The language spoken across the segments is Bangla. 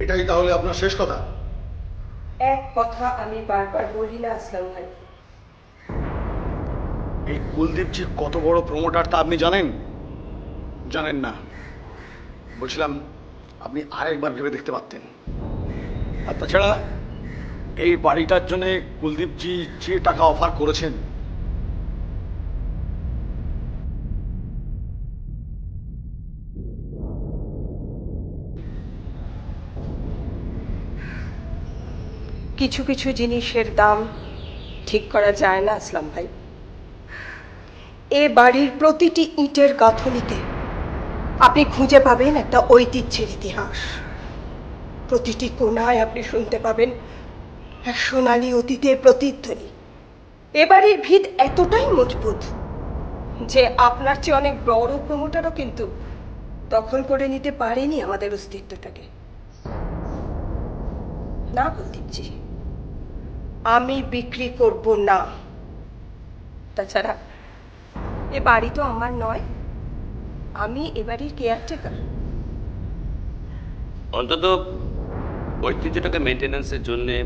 এটাই তাহলে আপনার শেষ কথা? এক কথা আমি বারবার বলি না আসলাম ভাই? এই কুলদীপজি কত বড় প্রমোটার তা আপনি জানেন? জানেন না। বলছিলাম আপনি আরেকবার ভেবে দেখতে পারতেন। আর তাছাড়া এই বাড়িটার জন্য কুলদীপজি যে টাকা অফার করেছেন, কিছু কিছু জিনিসের দাম ঠিক করা যায় না আসলাম ভাই। এ বাড়ির প্রতিটি ইটের গাঁথনিতে আপনি খুঁজে পাবেন একটা ঐতিহ্যের ইতিহাস। প্রতিটি কোণায় আপনি শুনতে পাবেন এক সোনালী অতীতের প্রতিধ্বনি। এ বাড়ির ভিত এতটাই মজবুত যে আপনার চেয়ে অনেক বড় প্রমোটারও কিন্তু দখল করে নিতে পারেনি আমাদের অস্তিত্বটাকে। না কুলদীপজি, আমি বিক্রি করব না। তাছাড়া এ বাড়ি তো আমার নয়, আমি এ বাড়ির কেয়ারটেকার। অন্তত ঐতিহ্যটাকে মেনটেন্যান্সের জন্যে,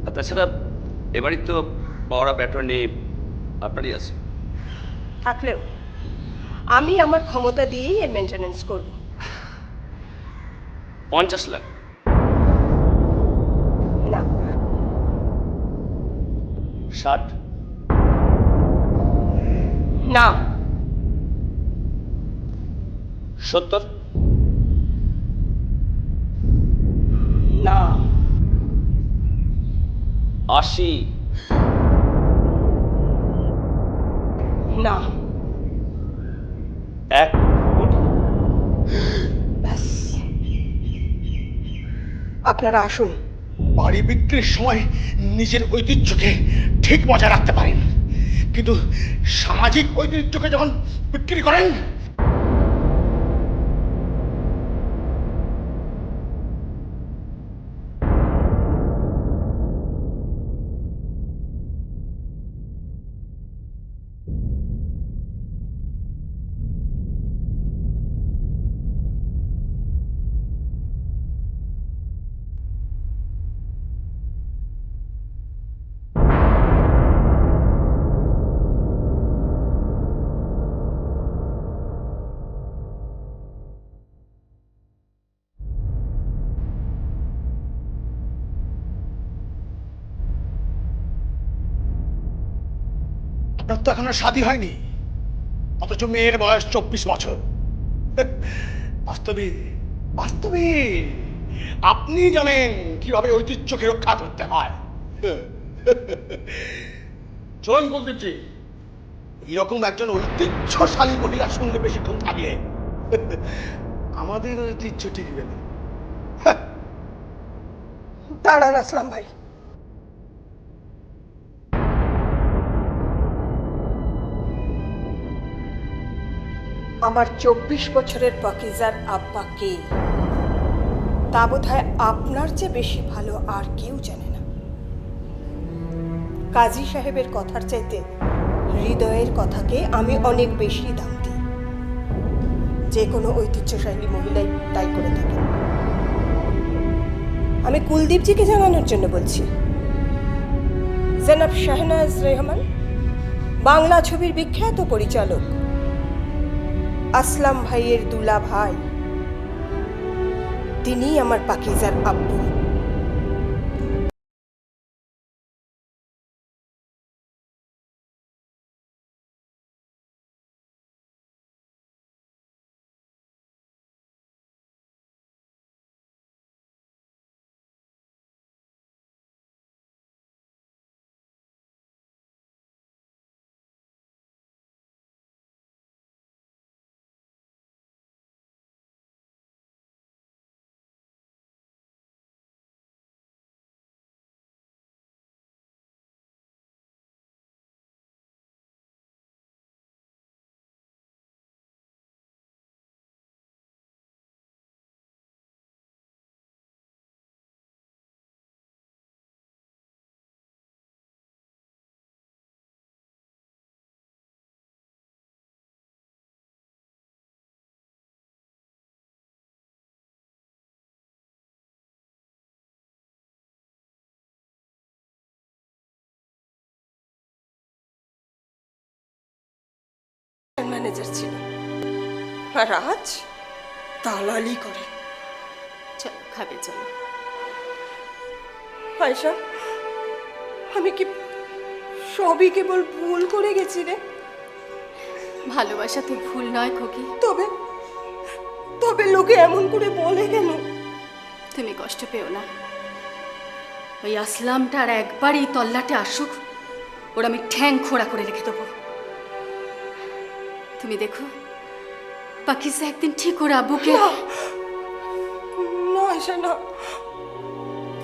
আর তাছাড়া এবারই তো পাওয়ার অফ অ্যাটর্নি আপনারই আছে। থাকলেও আমি আমার ক্ষমতা দিয়েই এর মেনটেন্যান্স করব। 50 লাখ। না, 60। না, 70। না, 80। না। 1 কোটি। ব্যাস, আপনারা আসুন। বাড়ি বিক্রির সময় নিজের ঐতিহ্যকে ঠিক বজায় রাখতে পারেন, কিন্তু সামাজিক ঐতিহ্যকে যখন বিক্রি করেন, আপনার তো এখনো শাদী হয়নি, অথচ মেয়ের বয়স 24 বছর। বাস্তবে বাস্তবে আপনি জানেন কিভাবে ঐতিহ্যকে রক্ষা করতে হয়। চলুন কুলদীপজি, এরকম একজন ঐতিহ্যশালী মহিলার সঙ্গে বেশিক্ষণ থাকলে আমাদের ঐতিহ্য টিকবে না। দাঁড়ান আসলাম ভাই। আমার 24 বছরের পাকিজার আব্বা কে, তা বোধহয় আপনার চেয়ে বেশি ভালো আর কেউ জানে না। কাজী সাহেবের কথার চাইতে হৃদয়ের কথাকে আমি অনেক বেশি দাম দিই। যে কোনো ঐতিহ্যশালী মহিলাই তাই করে থাকে। আমি কুলদীপজিকে জানানোর জন্য বলছি, জনাব শাহনাজ রেহমান, বাংলা ছবির বিখ্যাত পরিচালক, আসলাম ভাইয়ের দুলা ভাই, তিনিই আমার পাকিজার আব্বু। ম্যানেজার ছিল, আর আজ দালালি করে। চলো খাবে, চলো। আয়শা, আমি কি সবই কেবল ভুল করে গেছি রে? ভালোবাসা তো ভুল নয় খোকি। তবে তবে লোকে এমন করে বলে কেন? তুমি কষ্ট পেও না। ওই আসলামটা আর একবার এই তল্লাটে আসুক, ওর আমি ঠ্যাং খোড়া করে রেখে দেবো। তুমি দেখো, পাকিজা একদিন ঠিক ওর আব্বুকে। না না আয়শা, না।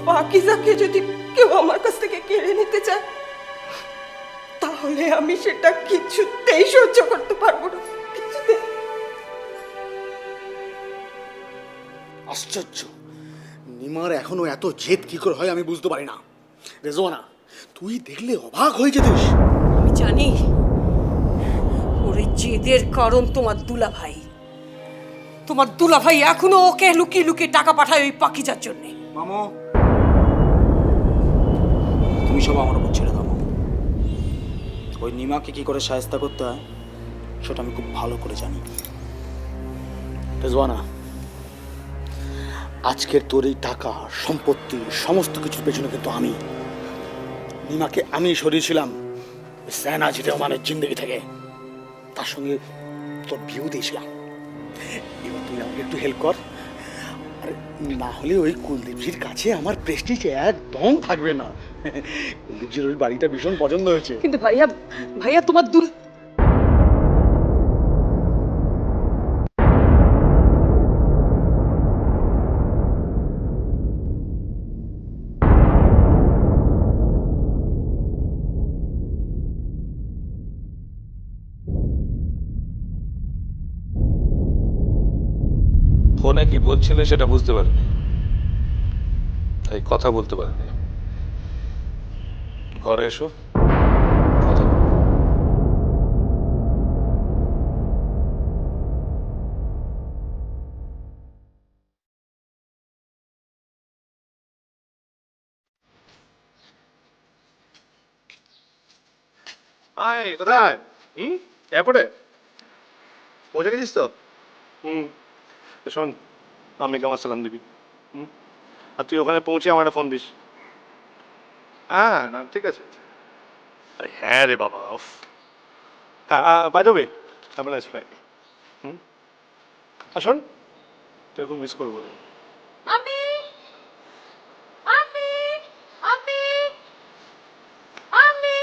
পাকিজাকে যদি কেউ আমার কাছ থেকে কেড়ে নিতে চায়, তাহলে আমি সেটা কিছুতেই সহ্য করতে পারবো না, কিছুতেই। আশ্চর্য, নিমার এখনো এত জেদ কি করে হয় আমি বুঝতে পারি না। রেজওয়ানা, তুই দেখলে অবাক হয়ে যেতিস। আমি জানি ওর এই জেদের কারণ তোমার দুলাভাই। তোমার দুলাভাই এখনো ওকে লুকিয়ে লুকিয়ে টাকা পাঠায় ওই পাকিজার জন্যে। মামু, তুমি সব আমার উপর ছেড়ে দাও। ওই নিমাকে কি করে সাহায্য করতে হয় সেটা আমি খুব ভালো করে জানি। রেজওয়ানা, আজকের তোর এই টাকা সম্পত্তি সমস্ত কিছুর পেছনে কিন্তু আমি, নিমাকে আমি সরিয়েছিলাম সেনাজি রহমানের জিন্দগি থেকে, তার সঙ্গে তোর বিয়েও দিয়েছিলাম। এবার তুই আমাকে একটু হেল্প কর, আরে না হলে ওই কুলদীপজির কাছে আমার প্রেস্টিজ একদম থাকবে না। কুলদীপজির ওই বাড়িটা ভীষণ পছন্দ হয়েছে। কিন্তু ভাইয়া, ভাইয়া তোমার ফোনে কি বলছিলে সেটা বুঝতে পারিনি, তাই কথা বলতে পারিনি। ঘরে এসো, কথা বলবো। আয় কোথায়? এয়ারপোর্টে পৌঁছে গেছিস তো? তো শোন, আম্মিকে আমার সালাম দিবি। আর তুই ওখানে পৌঁছে আমার একটা ফোন দিস। হ্যাঁ না ঠিক আছে। আরে হ্যাঁ রে বাবা, উফ। হ্যাঁ by the way, have a nice flight. আর শোন, তুই খুব মিস করবো। আমি আমি আমি আমি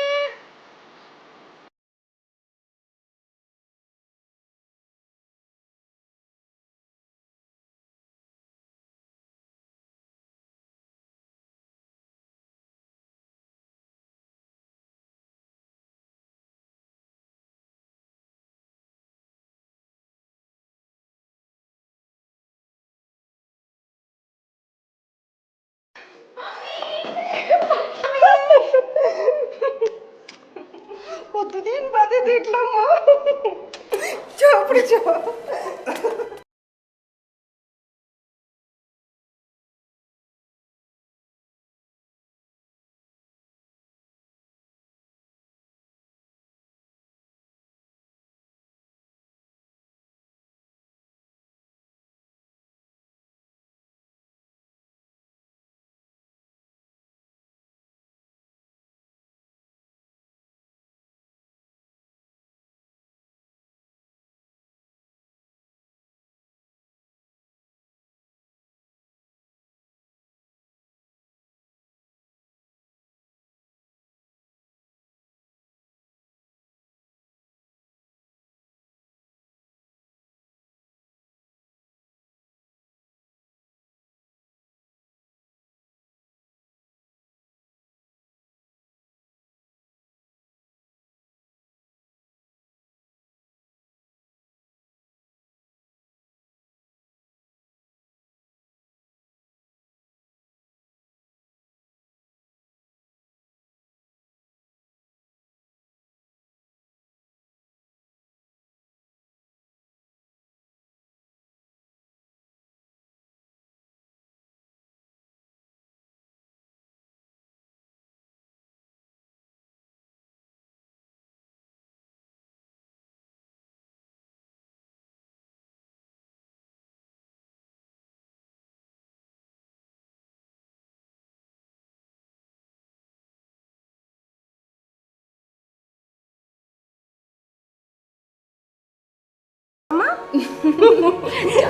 কতদিন বাদে দেখলাম মা। চাপড়ে চাপ।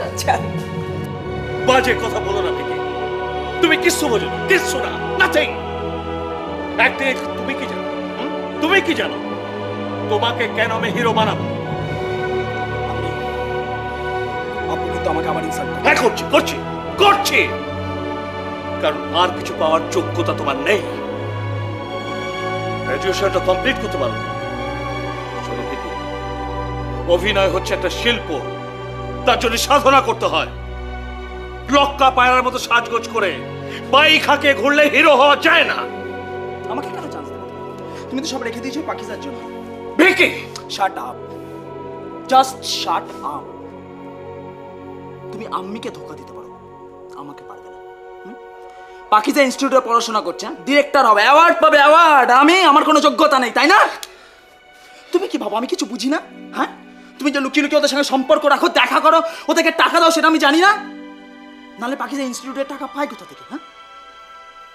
আচ্ছা বাজে কথা বলো না থেকে, তুমি কিচ্ছু বোঝো না, কিচ্ছু না, নাথিং। একদিন তুমি কি জানো, তুমি কি জানো তোমাকে কেন আমি হিরো বানাবো? আপু কিন্তু আমাকে আবার ইনসাল্ট করে। হ্যাঁ করছি করছি করছি, কারণ আর কিছু পাওয়ার যোগ্যতা তোমার নেই। গ্রাজুয়েশনটা কমপ্লিট করতে পারো না। শোনো দেখি, অভিনয় হচ্ছে একটা শিল্প, তার জন্য সাধনা করতে হয়। লক্কা পায়রার মতো সাজগোজ করে বাইক হাঁকে ঘুরলে হিরো হওয়া যায় না। আমাকে কেন চান্স দেবে? তুমি তো সব রেখে দিয়েছো পাকিস্তার জন্য। ভিকি, শাট আপ, জাস্ট শাট আপ। তুমি আম্মিকে ধোকা দিতে পারো, আমাকে পারবে না। পাকিস্তান ইনস্টিটিউটে পড়াশোনা করছে, ডিরেক্টর হবে, অ্যাওয়ার্ড পাবে, অ্যাওয়ার্ড। আমার কোনো যোগ্যতা নেই, তাই না? তুমি কি ভাবো আমি কিছু বুঝি না? হ্যাঁ, তুমি যে লুকিয়ে লুকিয়ে ওদের সঙ্গে সম্পর্ক রাখো, দেখা করো, ওদেরকে টাকা দাও, সেটা আমি জানি না? নাহলে পাকিস্তান ইনস্টিটিউটের টাকা পাই কোথা থেকে? হ্যাঁ,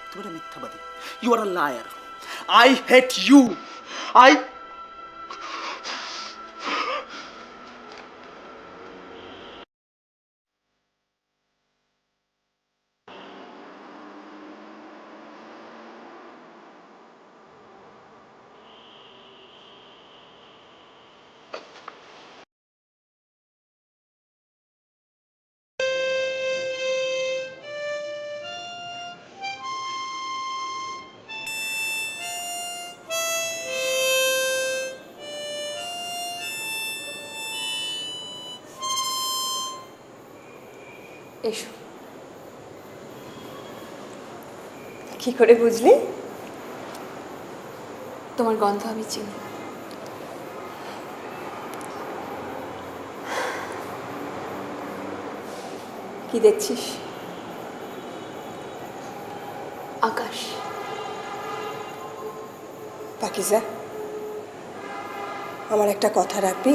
তুমি একটা মিথ্যাবাদী। You are a liar. I hate you. আই এসো। কি করে বুঝলি? তোমার গন্ধ আমি চিনি। কি দেখছিস? আকাশ। পাকিজা, আমার একটা কথা রাখবি?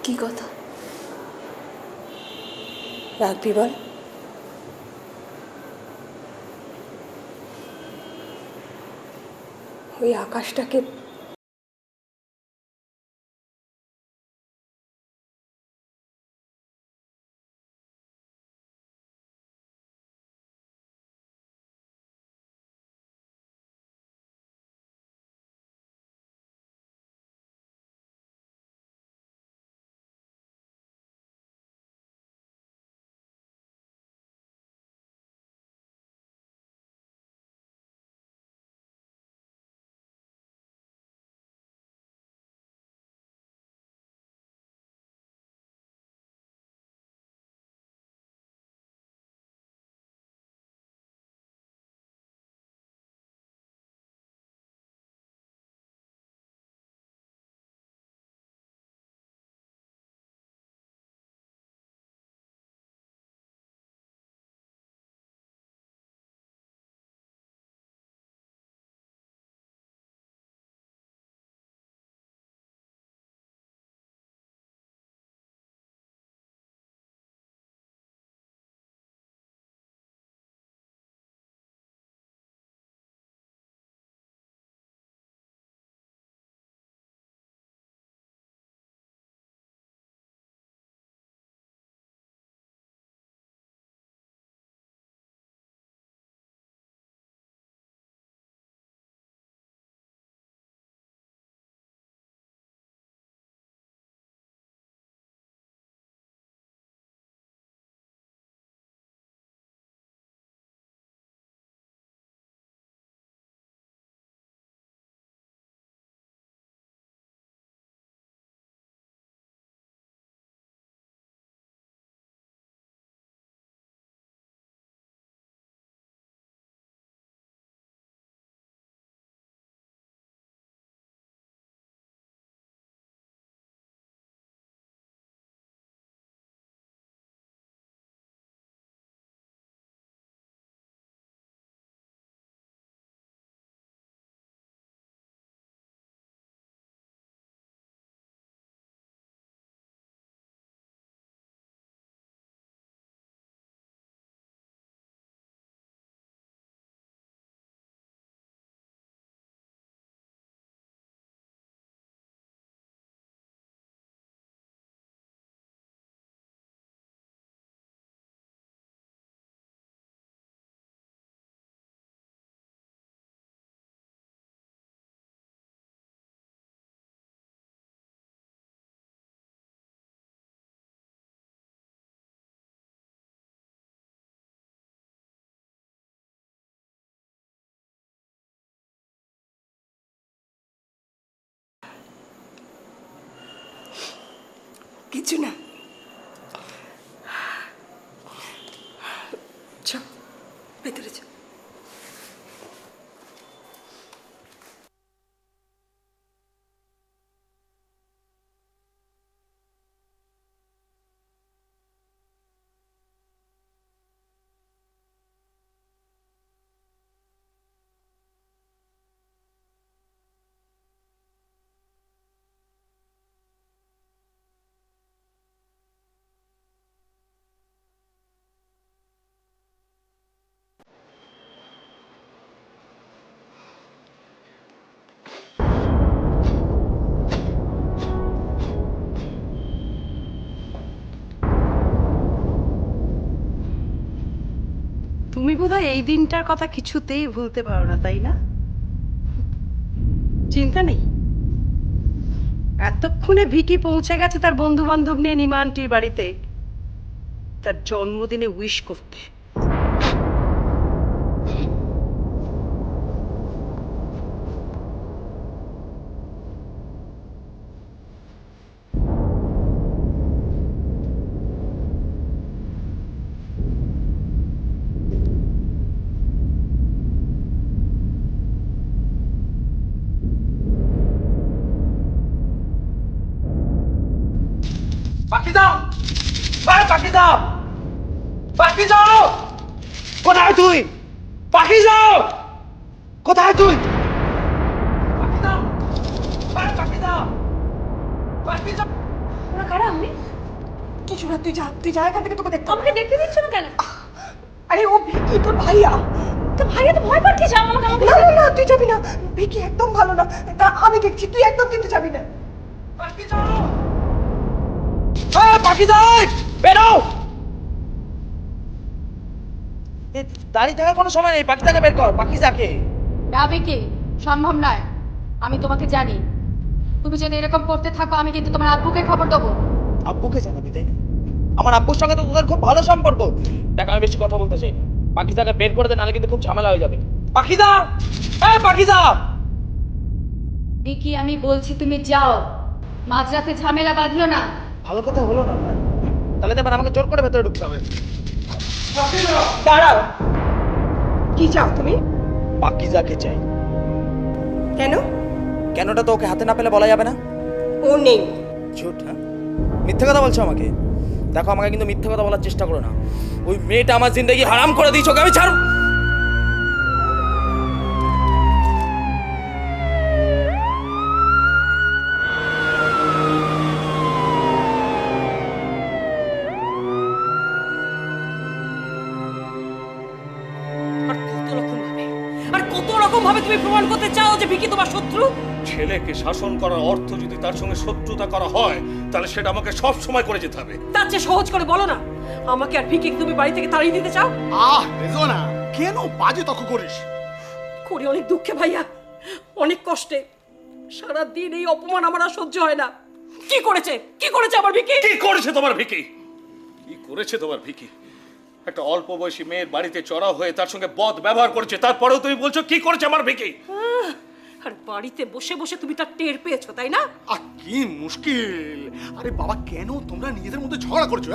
কি কথা? রাখবি বল। ওই আকাশটাকে কিছু না। চল ভেতরে চল। তুমি বোধহয় এই দিনটার কথা কিছুতেই ভুলতে পারো না, তাই না? চিন্তা নেই, এতক্ষণে ভিকি পৌঁছে গেছে তার বন্ধু বান্ধব নিয়ে নিমা আন্টির বাড়িতে তার জন্মদিনে উইশ করতে। পাখিদা, পাখিদা, পাখিদা, কোথায় তুই? পাখিদা, কোথায় তুই? পাখিদা, পাখিদা, পাখিদা। ওরা কারা আমি? কিছু না, তুই যা এখান থেকে, তোকে দেখতে আমাকে দেখতে দিচ্ছ না কেন? আরে ও ভিকি তোর ভাইয়া। তো ভাইয়া তো ভয় পাচ্ছিস আমাকে আমাকে না না না, তুই যাবি না, ভিকি একদম ভালো না, তা আমি দেখছি, তুই একদম কিন্তু যাবি না। পাখিদা, পাখিদা, বেরো। দাঁড়িয়ে থাকার কোনো সময় নেই, পাখিদাকে বের কর। পাখিদাকে না বিকি, সম্ভব নয়। আমি তোমাকে জানি, তুমি যদি এরকম করতে থাকো আমি কিন্তু তোমার আব্বুকে খবর দেবো। আব্বুকে জানাবি, তাই না? আমার আব্বুর সঙ্গে তো তোদের খুব ভালো সম্পর্ক। দেখ, আমি বেশি কথা বলতে চাই না, পাখিদাকে বের করে দে, নাহলে কিন্তু খুব ঝামেলা হয়ে যাবে। পাখিদা, পাখিদা। বিকি আমি বলছি তুমি যাও, মাঝরাতে ঝামেলা বাঁধিও না। ভালো কথা হলো না, তাহলে তো এবার আমাকে জোর করে ভেতরে ঢুকতে হবে। দাঁড়াও, কি চাও তুমি? পাখিদাকে চাই। কেন? কেনটা তো ওকে হাতে না পেলে বলা যাবে না। ও নেই। ঝুট? হ্যাঁ, মিথ্যে কথা বলছো আমাকে। দেখো, আমাকে কিন্তু মিথ্যে কথা বলার চেষ্টা করো না। ওই মেয়েটা আমার জিন্দগি হারাম করে দিয়েছ, ওকে আমি ছাড়ব। আর কত রকম ভাবে তুমি প্রমাণ করতে চাও যে ভিকি তোমার শত্রু? ছেলেকে শাসন করার অর্থ যদি তার সঙ্গে শত্রুতা করা হয়, তাহলে সেটা আমাকে সব সময় করে যেতে হবে। তার চেয়ে সহজ করে বলো না, আমাকে আর ভিকি তুমি বাড়ি থেকে তাড়িয়ে দিতে চাও? রেজওয়ানা, কেন বাজে তর্ক করিস? করি অনেক দুঃখে ভাইয়া, অনেক কষ্টে। সারাদিন এই অপমান আমার আর সহ্য হয় না। কি করেছে আমার ভিকি? কি করেছে তোমার ভিকি? কি করেছে তোমার ভিকি? একটা অল্প বয়সী মেয়ের বাড়িতে চড়াও হয়ে তার সঙ্গে বদ ব্যবহার করেছে, তারপরেও তুমি বলছো কি করেছে আমার ভিকি? আর বাড়িতে বসে বসে তুমি তার টের পেয়েছো, তাই না? কি মুশকিল! আরে বাবা, কেন তোমরা নিজেদের মধ্যে ঝগড়া করছো?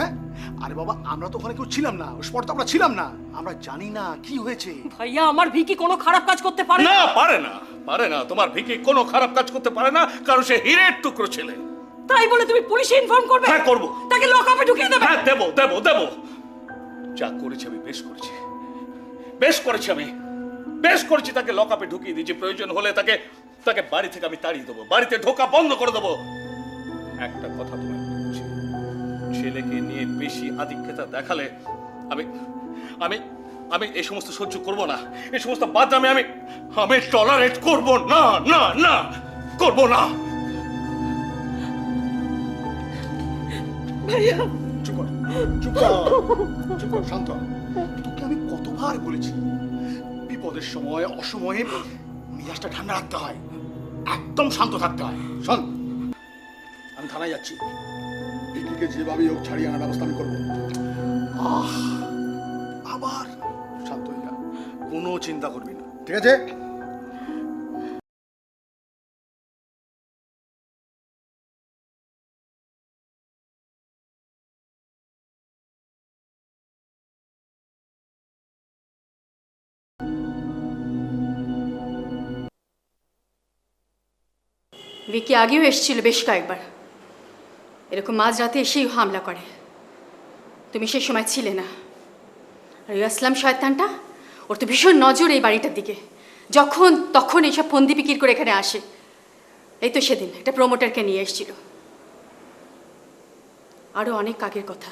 আরে বাবা, আমরা তো ওখানে কেউ ছিলাম না, ওই স্পটে আমরা ছিলাম না, আমরা জানি না কি হয়েছে। ভাইয়া, আমার ভিকি কোনো খারাপ কাজ করতে পারে না, পারে না। তোমার ভিকি কোনো খারাপ কাজ করতে পারে না, কারণ সে হীরের টুকরো ছেলে। তাই বলে তুমি পুলিশে ইনফর্ম করবে? হ্যাঁ, করব। তাকে লকআপে ঢুকিয়ে দেবে? হ্যাঁ, দেবো। যা করেছি আমি বেশ করেছি। বেশ করেছি, তাকে লকআপে ঢুকিয়ে দিয়েছি। প্রয়োজন হলে তাকে বাড়ি থেকে আমি তাড়িয়ে দেবো, বাড়িতে ঢোকা বন্ধ করে দেবো। একটা কথা তোমায় বলছি, ছেলেকে নিয়ে বেশি আধিক্যতা দেখালে আমি এই সমস্ত সহ্য করব না। এই সমস্ত বাদরামে আমি টলারেট করব না, করব না। ভাইয়া, চুপ কর, শান্ত হ। তোকে আমি কতবার বলেছি, বিপদের সময় অসময়ে মেজাজটা ঠান্ডা রাখতে হয়, একদম শান্ত থাকতে হয়। শোন, আমি থানায় যাচ্ছি, ভিকিকে যেভাবে হোক ছাড়িয়ে আনার ব্যবস্থা আমি করবো। আবার শান্ত হয়ে যা, কোনো চিন্তা করবি না, ঠিক আছে? ভিকি আগেও এসেছিল বেশ কয়েকবার, এরকম মাঝরাতে এসেই হামলা করে। তুমি সেই সময় ছিলে না। আর ওই আসলাম শয়তানটা, ওর তো ভীষণ নজর এই বাড়িটার দিকে, যখন তখন এইসব ফন্দি বিক্রি করে এখানে আসে। এই তো সেদিন একটা প্রমোটারকে নিয়ে এসেছিল। আরও অনেক আগের কথা।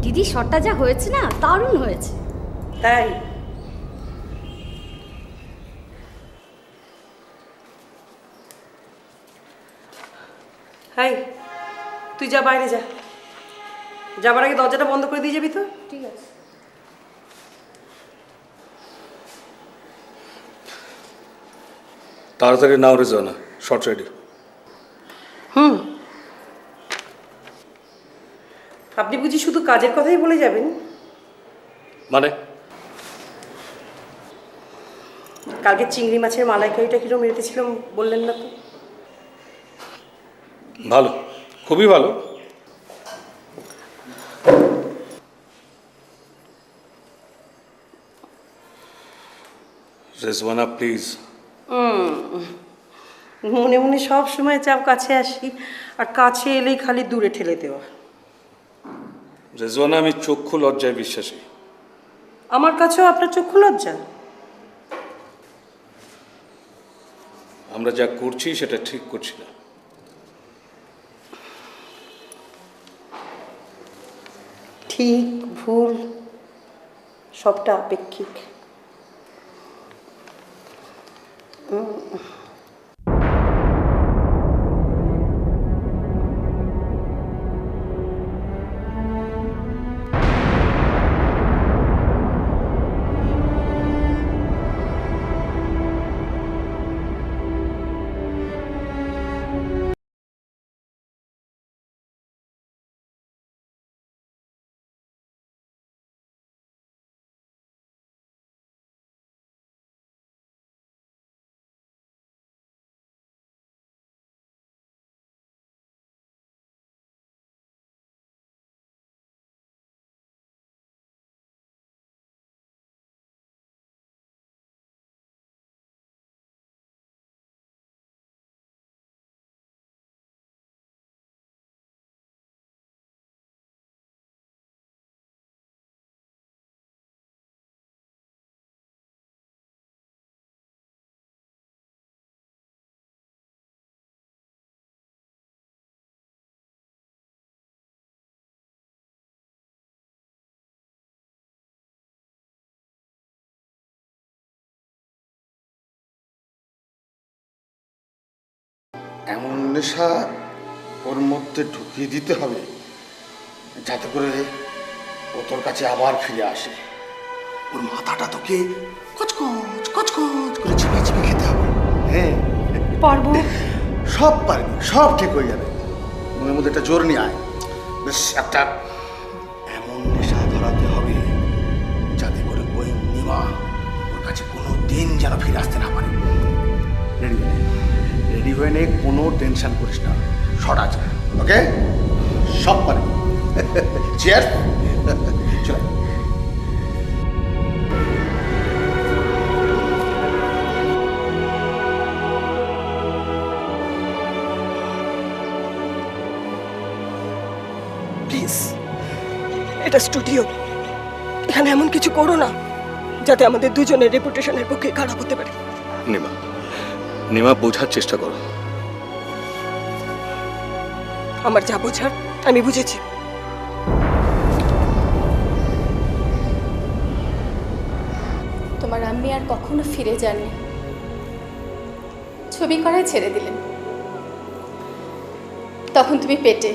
দিদি শটটা যা হয়েছে না, দারুণ হয়েছে। তাই হাই, তুই যা, বাইরে যা। যাবার আগে দরজাটা বন্ধ করে দিয়ে যাবি তো। ঠিক আছে। তাড়াতাড়ি নাও রেজওয়ানা, শর্ট রেডি। আপনি বুঝি শুধু কাজের কথাই বলে যাবেন? মানে কালকে চিংড়ি মাছের মালাইকারিটা কিরম রেখেছিলাম বললেন না তো? ভালো, খুবই ভালো। রেজওয়ানা প্লিজ। মনে মনে সব সময় চাপ কাছে আসি, আর কাছে এলেই খালি দূরে ঠেলে দেওয়া। রেজওয়ানা, আমি চক্ষু লজ্জায় বিশ্বাসী। আমার কাছেও আপনার চক্ষু লজ্জা? আমরা যা করছি সেটা ঠিক করছি না। ঠিক ভুল সবটা আপেক্ষিক। এমন নেশা ওর মধ্যে ঢুকিয়ে দিতে হবে যাতে করে ও তোর কাছে আবার ফিরে আসে। ওর মাথাটা তোকে কচকচ কচকচ করে চিপিয়ে চিপিয়ে খেতে হবে। হ্যাঁ, পারবো। সব পারবি, সব ঠিক হয়ে যাবে। মনের মধ্যে একটা জোর নিয়ে আয়। বেশ একটা এমন নেশা ধরাতে হবে যাতে করে ওই নিমা ওর কাছে কোনো দিন যেন ফিরে আসতে না পারে। রেডি হয়ে নে, কোনো টেনশন করিস না, শট আছে। ওকে, সব পারে। চেয়ার। চলে। প্লিজ, এটা স্টুডিও, এখানে এমন কিছু করো না যাতে আমাদের দুজনের রেপুটেশনের পক্ষে খারাপ হতে পারে। নিমা, নিমা, বোঝার চেষ্টা করো। আমার যা বোঝার আমি বুঝেছি। তোমার আম্মি আর কখনো ফিরে যাননি, ছবি করায় ছেড়ে দিলেন। তখন তুমি পেটে।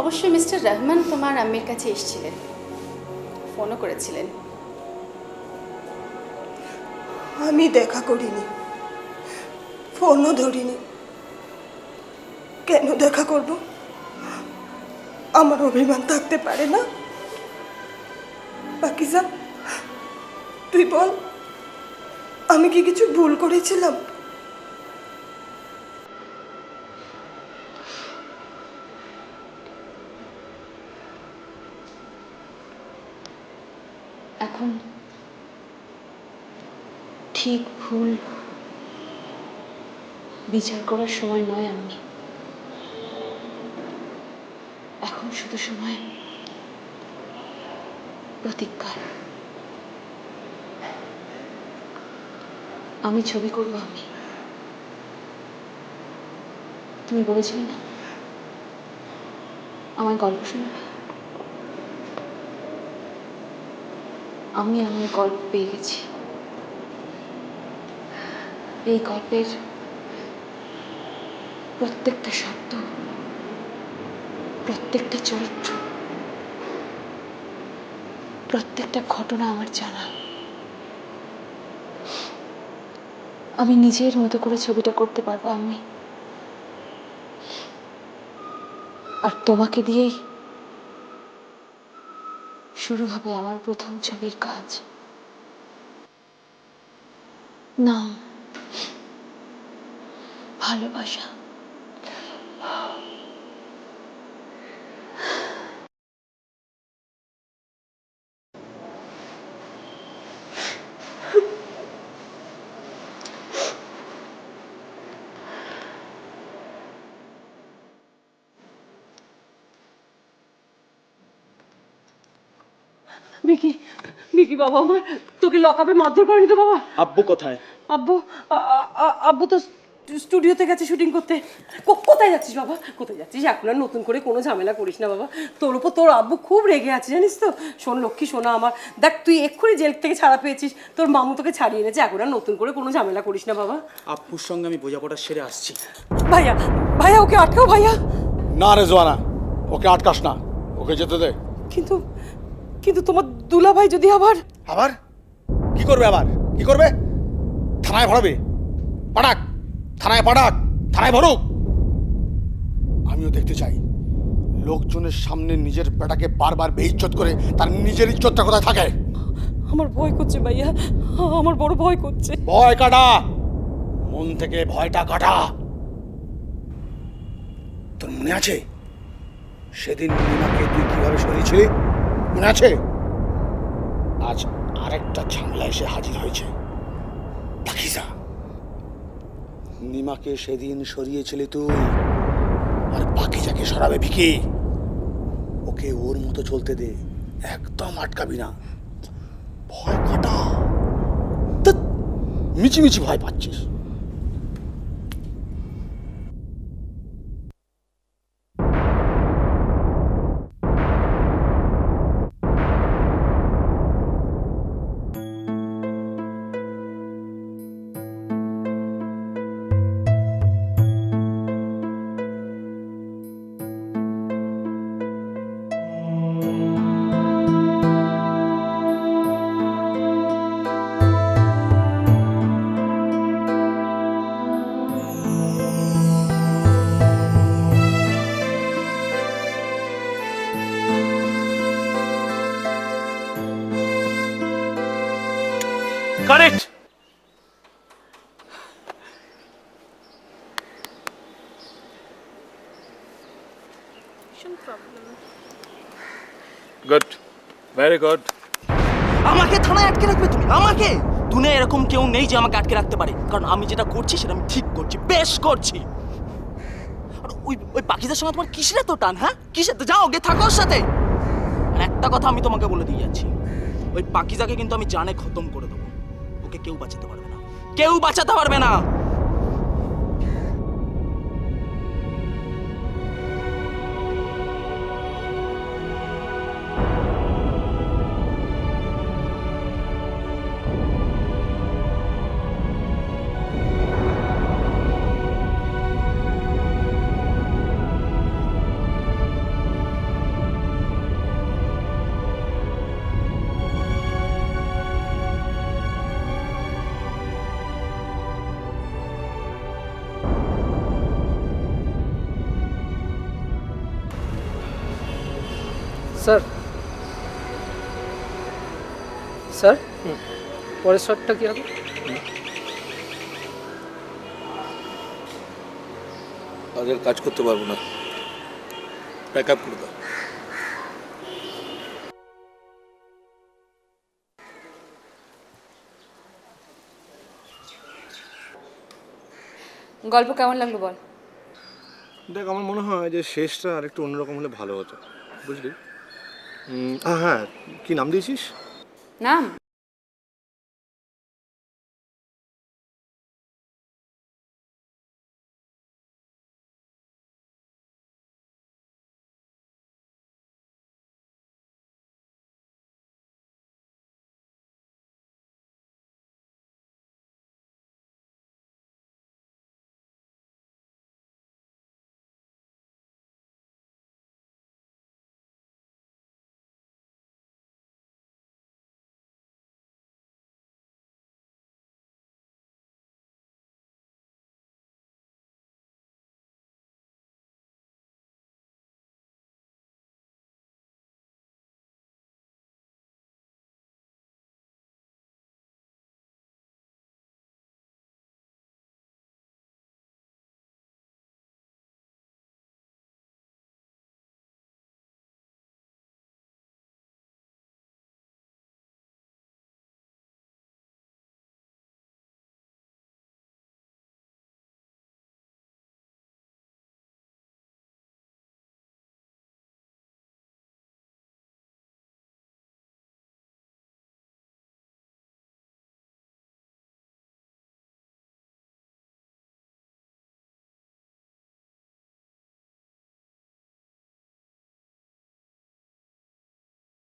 অবশ্যই মিস্টার রহমান তোমার আম্মির কাছে এসেছিলেন, ফোনও করেছিলেন। আমি দেখা করিনি, ফোনও ধরিনি। কেন দেখা করব? আমার অভিমান থাকতে পারে না? পাকিজা, তুই বল, আমি কি কিছু ভুল করেছিলাম? এখন ঠিক ভুল বিচার করার সময় নয় আমি। এখন শুধু সময় প্রতিজ্ঞার। আমি ছবি করব। আমি, তুমি বলেছিলে না আমার গল্প শুনবে? আমি আমার গল্প পেয়ে গেছি। এই গল্পের প্রত্যেকটা শব্দ, প্রত্যেকটা চরিত্র, প্রত্যেকটা ঘটনা আমার জানা। আমি নিজের মতো করে ছবিটা করতে পারবো আমি। আর তোমাকে দিয়েই শুরু হবে আমার প্রথম ছবির কাজ। নাম ভালোবাসা। বিকি, বিকি বাবা আমার, তোকে লকআপে মারধর করেনি তো বাবা? আব্বু কোথায়? আব্বু আব্বু তো স্টুডিওতে গেছে শুটিং করতে। কোথায় যাচ্ছিস বাবা, কোথায় যাচ্ছিস? এখন আর নতুন করে কোনো ঝামেলা করিস না বাবা, তোর উপর তোর আব্বু খুব রেগে আছে জানিস তো। শোন লক্ষ্মী, শোনা আমার, দেখ তুই এক্ষুনি জেল থেকে ছাড়া পেয়েছিস, তোর মামু তোকে ছাড়িয়ে এনেছে, এখন আর নতুন করে কোনো ঝামেলা করিস না বাবা। আব্বুর সঙ্গে আমি বোঝাপড়া সেরে আসছি। ভাইয়া, ভাইয়া ওকে আটকাও ভাইয়া। না রেজওয়ানা, ওকে আটকাস না, ওকে যেতে দে। কিন্তু কিন্তু তোমার দুলাভাই যদি আবার আবার কি করবে? আবার কি করবে? থানায় ভরাবে? পাঠাক, থানায় পাঠাক, থানায় ভরুক। আমিও দেখতে চাই লোকজনের সামনে নিজের বেটাকে বারবার বেইজ্জত করে তার নিজের ইজ্জতটা কোথায় থাকে। আমার ভয় করছে ভাইয়া, আমার বড় ভয় করছে। ভয় কাটা, মন থেকে ভয়টা কাটা। তোর মনে আছে সেদিন নিমাকে তুই কিভাবে সরিয়েছিলি? মনে আছে? আজ আরেকটা ঝামেলা এসে হাজির হয়েছে। পাকিজা, নিমাকে সেদিন সরিয়েছিলি তুই, আর পাকিজাকে সরাবে ভিকি। ওকে ওর মতো চলতে দে, একদম আটকাবি না। ভয় কাটা। ধ্যাৎ, মিচিমিচি ভয় পাচ্ছিস। Very good. আমাকে থানায় আটকে রাখবে তুমি? আমাকে? দুনিয়ায় এরকম কেউ নেই যে আমাকে আটকে রাখতে পারে, কারণ আমি যেটা করছি সেটা আমি ঠিক করছি, বেশ করছি। আর ওই ওই পাখিদের সঙ্গে তোমার কিসের এত টান? হ্যাঁ, কিসের? যাও গে থাকো ওর সাথে। আর একটা কথা আমি তোমাকে বলে দিয়ে যাচ্ছি, ওই পাখিজাকে কিন্তু আমি জানে খতম করে দেবো। ওকে কেউ বাঁচাতে পারবে না, কেউ বাঁচাতে পারবে না। স্যার, স্যার, পরের শটটা কি হবে? আগের কাজ করতে পারবো না, প্যাক আপ করে দাও। গল্প কেমন লাগলো বল। দেখ, আমার মনে হয় যে শেষটা আর একটু অন্যরকম হলে ভালো হতো, বুঝলি? হ্যাঁ, কি নাম দিয়েছিস? নাম?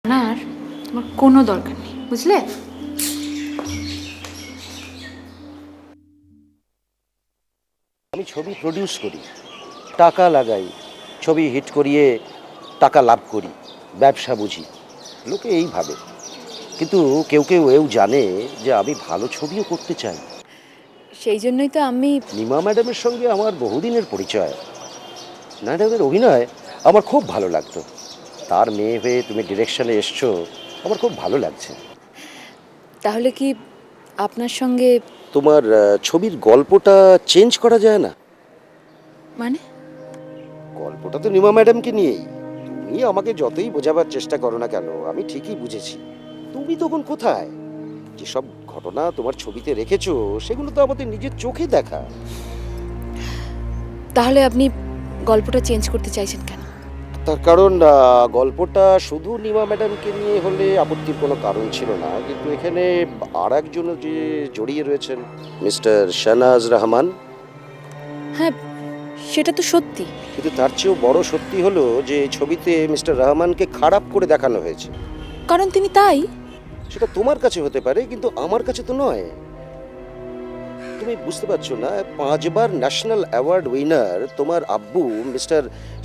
আপনার তোমার কোনো দরকার নেই, বুঝলে? আমি ছবি প্রডিউস করি, টাকা লাগাই, ছবি হিট করিয়ে টাকা লাভ করি, ব্যবসা বুঝি, লোকে এই ভাবে। কিন্তু কেউ কেউ এও জানে যে আমি ভালো ছবিও করতে চাই। সেই জন্যই তো আমি নিমা ম্যাডামের সঙ্গে আমার বহুদিনের পরিচয়। ম্যাডামের অভিনয় আমার খুব ভালো লাগতো। তার মেয়ে হয়ে তুমি ডিরেকশনে এসছো, আমার খুব ভালো লাগছে। তাহলে কি আপনার সঙ্গে তোমার ছবির গল্পটা চেঞ্জ করা যায় না? মানে? গল্পটা তো নিমা ম্যাডামকে নিয়েই। তুমি আমাকে যতই বোঝাবার চেষ্টা করো না কেন, আমি ঠিকই বুঝেছি। তুমি তখন কোথায়? যেসব ঘটনা তোমার ছবিতে রেখেছো সেগুলো তো আমাদের নিজের চোখে দেখা। তাহলে আপনি গল্পটা চেঞ্জ করতে চাইছেন কেন? তার কারণ গল্পটা শুধু নিমা ম্যাডামকে নিয়ে হলে আপত্তির কোনো কারণ ছিল না, কিন্তু এখানে আর একজন যে জড়িয়ে রয়েছেন, মিস্টার শাহনাজ রহমান। হ্যাঁ, সেটা তো সত্যি। কিন্তু তার চেয়েও বড় সত্যি হলো যে এই ছবিতে মিস্টার রহমানকে খারাপ করে দেখানো হয়েছে। কারণ তিনি তাই। সেটা তোমার কাছে হতে পারে, কিন্তু আমার কাছে তো নয়। তুমি বুঝতে পারছো না, 5 বার ন্যাশনাল অ্যাওয়ার্ড উইনার তোমার আব্বু মিস্টার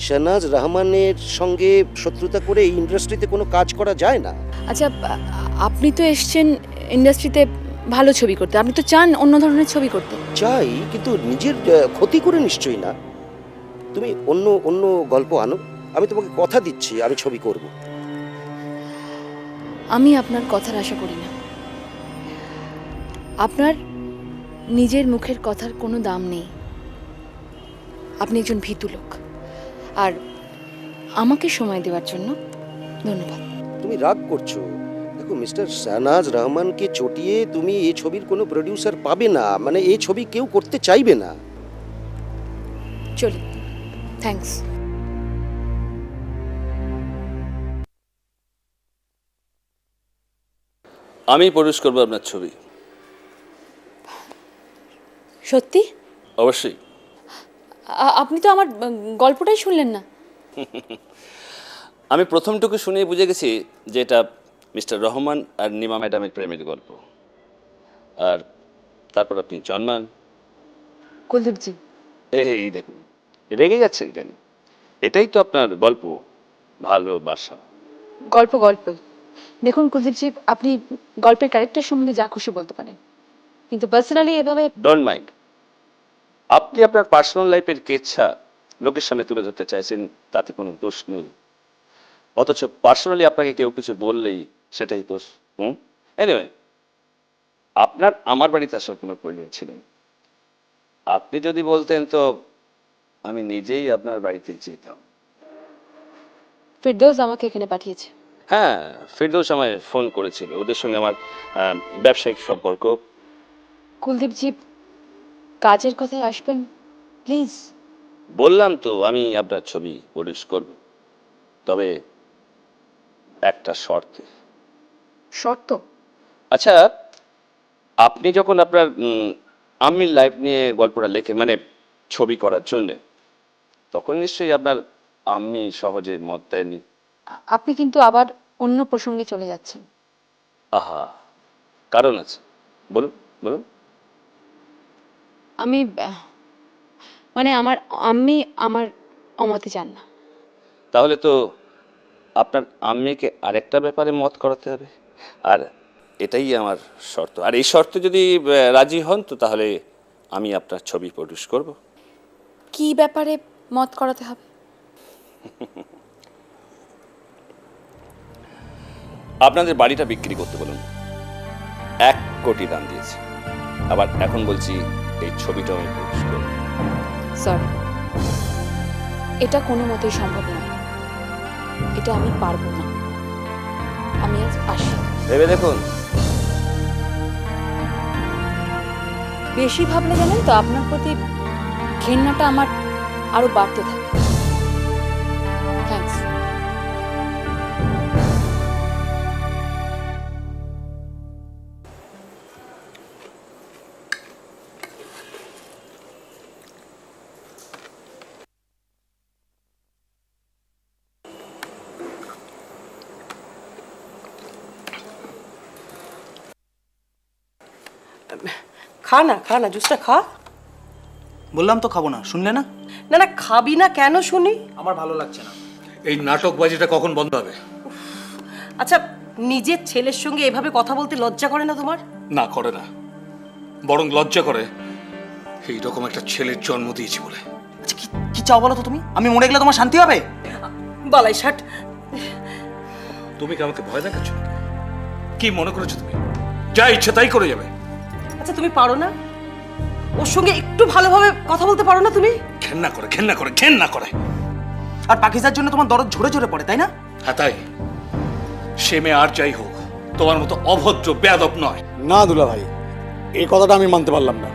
শাহনাজ রহমানের সঙ্গে শত্রুতা করে এই ইন্ডাস্ট্রিতে কোনো কাজ করা যায় না। আচ্ছা, আপনি তো এসছেন ইন্ডাস্ট্রিতে ভালো ছবি করতে, আপনি তো চান অন্য ধরনের ছবি করতে। চাই, কিন্তু নিজের ক্ষতি করে নিশ্চয়ই না। তুমি অন্য অন্য গল্প আনো, আমি তোমাকে কথা দিচ্ছি আমি ছবি করব। আমি আপনার কথার আশা করি না। আপনার নিজের মুখের কথার কোনো দাম নেই। আপনি একজন ভীতু লোক। আর আমাকে সময় দেওয়ার জন্য ধন্যবাদ। তুমি রাগ করছো। দেখো মিস্টার শাহনাজ রহমানকে চটিয়ে তুমি এই ছবির কোনো প্রডিউসার পাবে না, মানে এই ছবি কেউ করতে চাইবে না। চলি, থ্যাঙ্কস। আমি প্রডিউস করবো আপনার ছবি। সত্যি? অবশ্যই। আপনি তো আমার গল্পটাই শুনলেন না। আমি প্রথমটুকু শুনে বুঝে গেছি যে এটা মিস্টার রহমান আর নিমা ম্যাডামের প্রেমের গল্প। আর তারপর আপনি জন্মান। কুলদীপজি, এই দেখুন, রেগে যাচ্ছেন কেন? এটাই তো আপনার গল্প, ভালোবাসা। গল্প গল্প। দেখুন কুলদীপজি, আপনি গল্পের ক্যারেক্টার সম্বন্ধে যা খুশি বলতে পারেন, কিন্তু পার্সোনালি এভাবে ডোন্ট মাইন্ড। আপনি আপনার পার্সোনাল লাইফের কেচ্ছা লোকের সামনে তুলে ধরতে চাইছেন, তাতে কোনো দোষ নেই। অথচ পার্সোনালি আপনাকে কেউ কিছু বললেই সেটাই দোষ। এনিওয়ে, আপনার আমার বাড়িতে আসার কোনো প্রয়োজন ছিল না। আপনি যদি বলতেন তো আমি নিজেই আপনার বাড়িতে যেতাম। ফিরদৌস আমাকে এখানে পাঠিয়েছে। হ্যাঁ, ফিরদৌস আমায় ফোন করেছিল, ওদের সঙ্গে আমার ব্যবসায়িক সম্পর্ক। কুলদীপজি, কাজের কথায় আসবেন প্লিজ। বললাম তো আমি আপনার ছবি প্রডিউস করব, তবে একটা শর্তে। শর্ত? আচ্ছা, আপনি যখন আপনার আম্মির লাইফ নিয়ে গল্পটা লেখেন, মানে ছবি করার জন্যে, তখন নিশ্চয়ই আপনার আম্মি সহজে মত দেয়নি। আপনি কিন্তু আবার অন্য প্রসঙ্গে চলে যাচ্ছেন। আহা, কারণ আছে, বলুন বলুন। আমি মানে আমার আম্মি আমার অমতে চান না। তাহলে তো আপনার আম্মিকে আরেকটা ব্যাপারে মত করাতে হবে, আর এটাই আমার শর্ত। আর এই শর্তে যদি রাজি হন তো তাহলে আমি আপনার ছবি প্রডিউস করব। কি ব্যাপারে মত করাতে হবে? আপনাদের বাড়িটা বিক্রি করতে বলুন, 1 কোটি দাম দিয়েছি। আবার এখন বলছি এই ছবিটাও আমি প্রডিউস করব। সরি, এটা কোনো মতেই সম্ভব নয়। এটা আমি পারবো না। আমি আজ আসি। ভেবে দেখুন। বেশি ভাবলে জানেন তো আপনার প্রতি ঘেন্নাটা আমার আরো বাড়তে থাকে। থ্যাঙ্কস। খা না জুসটা খা। বললাম তো খাবো না, শুনলে না? না না, খাবি না কেন শুনি? আমার ভালো লাগছে না। এই নাটকবাজিটা কখন বন্ধ হবে? আচ্ছা, নিজের ছেলের সঙ্গে এভাবে কথা বলতে লজ্জা করে না তোমার? না, করে না, বরং লজ্জা করে এইরকম একটা ছেলের জন্ম দিয়েছি বলে। আচ্ছা, কি চাও বলো তো তুমি? আমি মরে গেলে তোমার শান্তি হবে? বালাই ষাট। তুমি কি আমাকে ভয় দেখাচ্ছ? কি মনে করেছো তুমি যা ইচ্ছে তাই করে যাবে? আচ্ছা, তুমি পারো না? ওর সঙ্গে একটু ভালোভাবে কথা বলতে পারো না তুমি? ঘেন্না করে। আর পাকিস্তানের জন্য তোমার দরদ ঝরে ঝরে পড়ে, তাই না? হ্যাঁ, তাই। সে মেয়ে আর যাই হোক তোমার মতো অভদ্র বেয়াদব নয়। না দুলা ভাই, এই কথাটা আমি মানতে পারলাম না।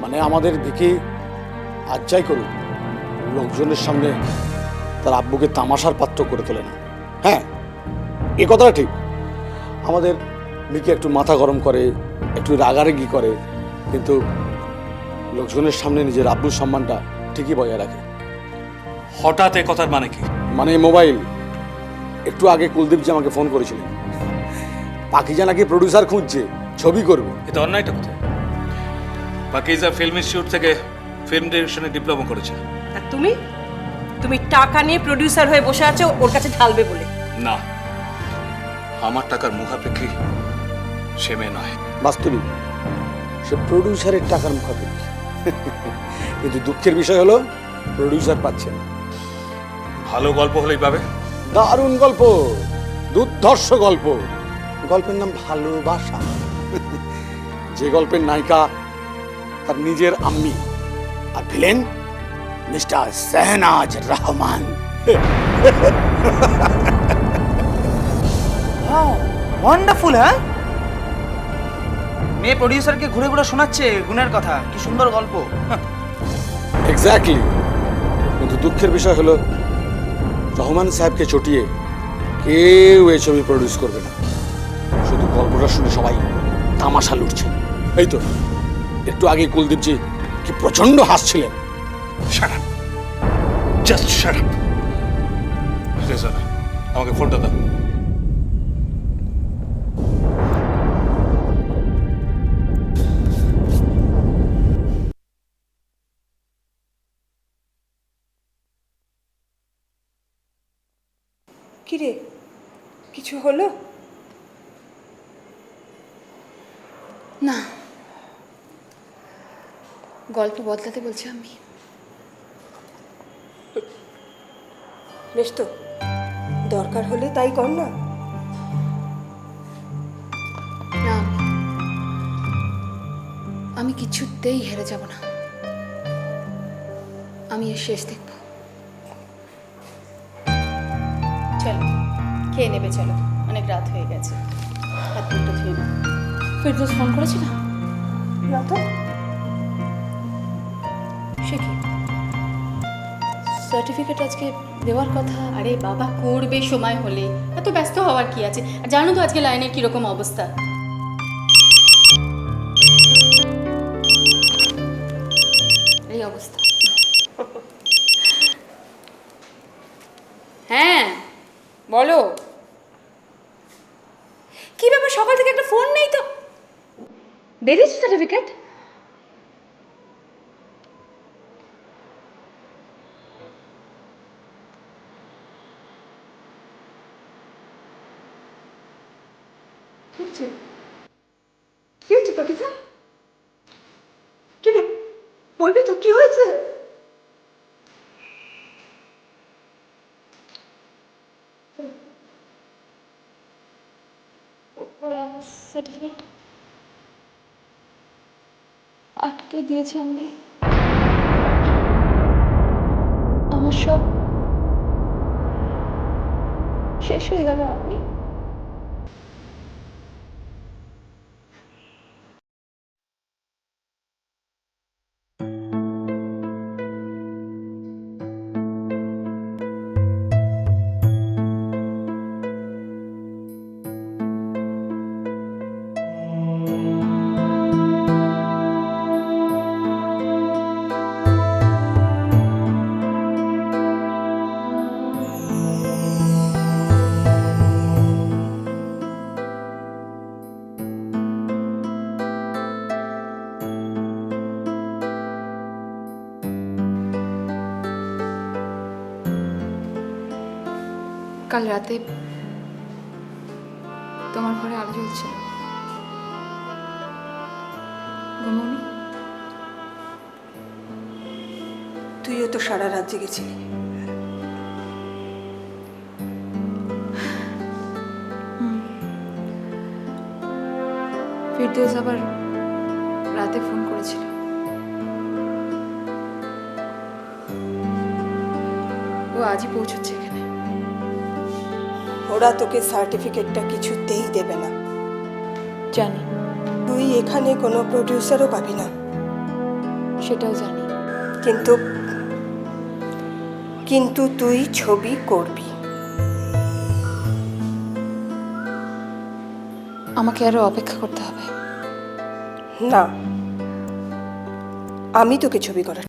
মানে আমাদের ভিকি আজ যাই করুক, লোকজনের সামনে তার আব্বুকে তামাশার পাত্র করে তোলে না। হ্যাঁ, এ কথাটা ঠিক। আমাদের ভিকি একটু মাথা গরম করে, একটু রাগারাগি করে, কিন্তু লোকজনের সামনে নিজের আব্বুর সম্মানটা ঠিকই বজায় রাখে। হঠাৎ এ কথার মানে কি? মানে মোবাইল, একটু আগে কুলদীপ যে আমাকে ফোন করেছিলেন, পাকিজা নাকি প্রডিউসার খুঁজছে, ছবি করবে। এটা অন্যায়টা কোথায়? পাকিজা ফিল্ম ইনস্টিটিউট থেকে ফিল্ম ডিরেকশনে ডিপ্লোমা করেছে। আর তুমি টাকা নিয়ে প্রডিউসার হয়ে বসে আছো ওর কাছে ঢালবে বলে। না, আমার টাকার মুখাপেক্ষী সে মেয়ে নয়। বাস্তবিক সে প্রডিউসারের টাকার মুখাপেক্ষী, কিন্তু দুঃখের বিষয় হলো প্রডিউসার পাচ্ছে না। ভালো গল্প হলেই পাবে। দারুণ গল্প, দুর্ধর্ষ গল্প। গল্পের নাম ভালোবাসা। যে গল্পের নায়িকা তার নিজের আম্মি, আর villain mister Shahnaz Rahman. Wonderful, হ্যাঁ? মেয়ে প্রডিউসারকে ঘুরে ঘুরে শোনাচ্ছে গুণের কথা, কি সুন্দর গল্প। এক্স্যাক্টলি। কিন্তু দুঃখের বিষয় হলো রহমান সাহেবকে চটিয়ে কেউ এই ছবি প্রডিউস করবে না। শুধু গল্পটা শুনে সবাই তামাশা লুটছে। এই তো একটু আগে কুলদীপজি কি প্রচন্ড হাসছিলেন। Shut up, just shut up. Rezana, আমাকে ফোনটা দাও। কিরে, কিছু হলো? না, গল্প বদলাতে বলছি আমি। বেশ তো, দরকার হলে তাই কর না। না, আমি কিছুতেই হেরে যাব না। আমি এর শেষ দেখব। চলো খেয়ে নেবে, চলো, অনেক রাত হয়ে গেছে। হাত দুটো ধুয়ে নাও। ফিরদৌস ফোন করেছিল? না তো। সে কি, সার্টিফিকেট আজকে দেওয়ার কথা? আরে বাবা, করবে সময় হলে, এত ব্যস্ত হওয়ার কি আছে? আর জানো তো আজকে লাইনের কিরকম অবস্থা। এই অবস্থা। হ্যাঁ বলো, কি ব্যাপার? সকাল থেকে একটা ফোন নেই তো। বেরিয়েছে সার্টিফিকেট? কি হয়েছে কবিতা? কি রে, বলবি তো কি হয়েছে? সার্টিফিকেট আটকে দিয়েছে আমি। আমার সব শেষ হয়ে গেল। আমি কাল রাতে তোমার ঘরে আলো জ্বলছিল, ঘুমোনি? তুইও তো সারা রাত জেগেছিলি। ফিরদৌস আবার রাতে ফোন করেছিল। ও আজই পৌঁছচ্ছে এখানে। ওরা তোকে সার্টিফিকেটটা কিছুতেই দেবে না। জানি, তুই এখানে কোনো প্রডিউসারও পাবি না। সেটাও জানি। কিন্তু কিন্তু তুই ছবি করবি। আমাকে আরো অপেক্ষা করতে হবে। না, আমি তোকে ছবি করার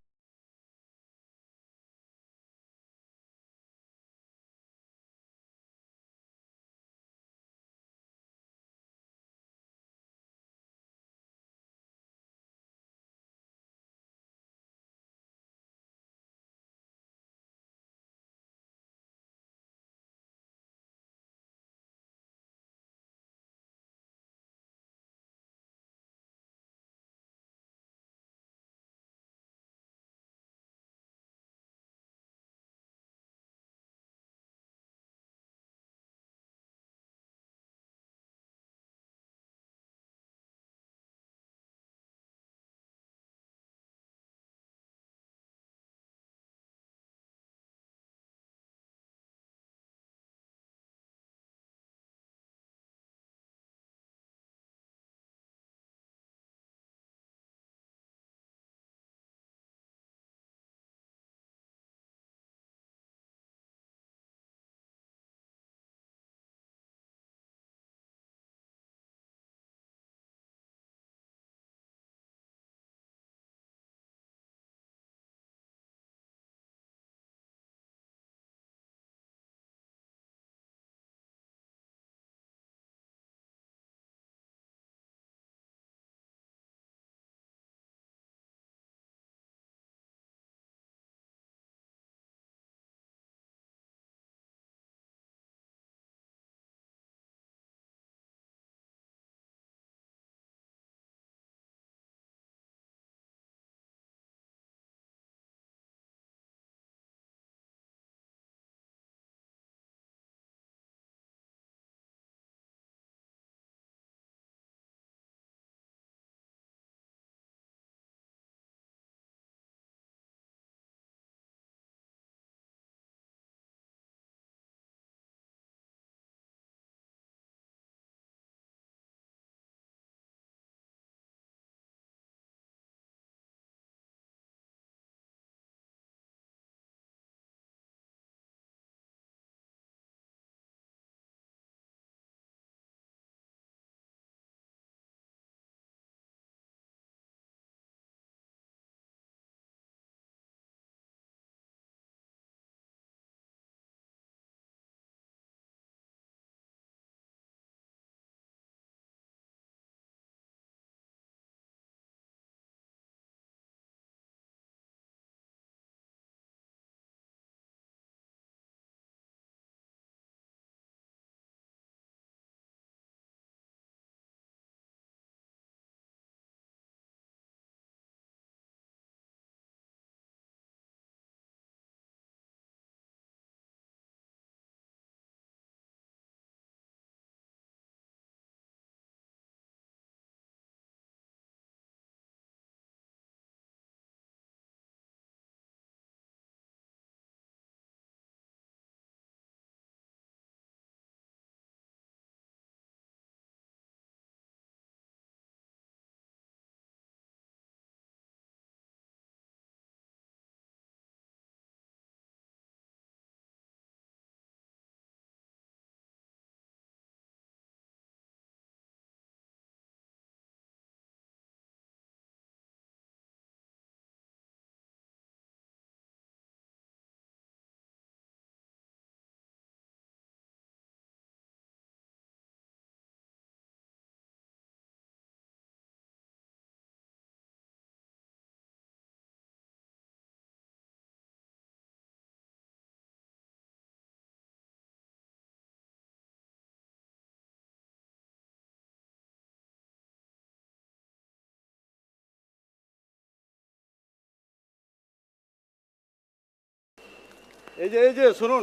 এই যে শুনুন,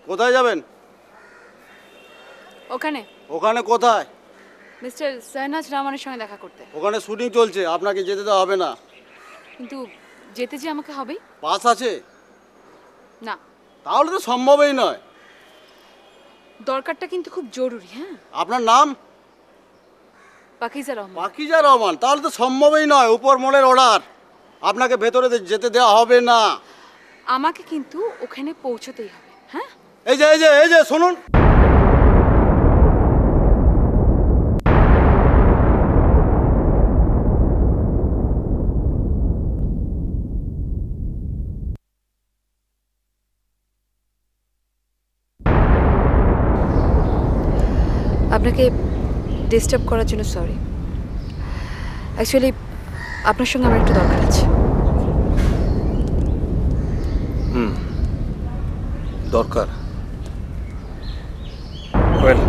কোথায় যাবেন? ওখানে ওখানে কোথায়? মিস্টার সাইনাজ রহমানের সঙ্গে দেখা করতে। ওখানে শুটিং চলছে, আপনাকে যেতে দেওয়া হবে না। কিন্তু যেতে যে আমাকে হবেই। পাস আছে? না, তাহলে তো সম্ভবই নয়। দরকারটা কিন্তু খুব জরুরি। হ্যাঁ, আপনার নাম? পাকিজা রহমান। পাকিজা রহমান? তাহলে তো সম্ভবই নয়, উপর মলের অর্ডার, আপনাকে ভেতরে যেতে দেওয়া হবে না। আমাকে কিন্তু ওখানে পৌঁছতেই হবে। হ্যাঁ, এই যে শুনুন, আপনাকে ডিস্টার্ব করার জন্য সরি। অ্যাকচুয়ালি আপনার সঙ্গে আমার একটু দরকার আছে। দরকার? ওয়েল,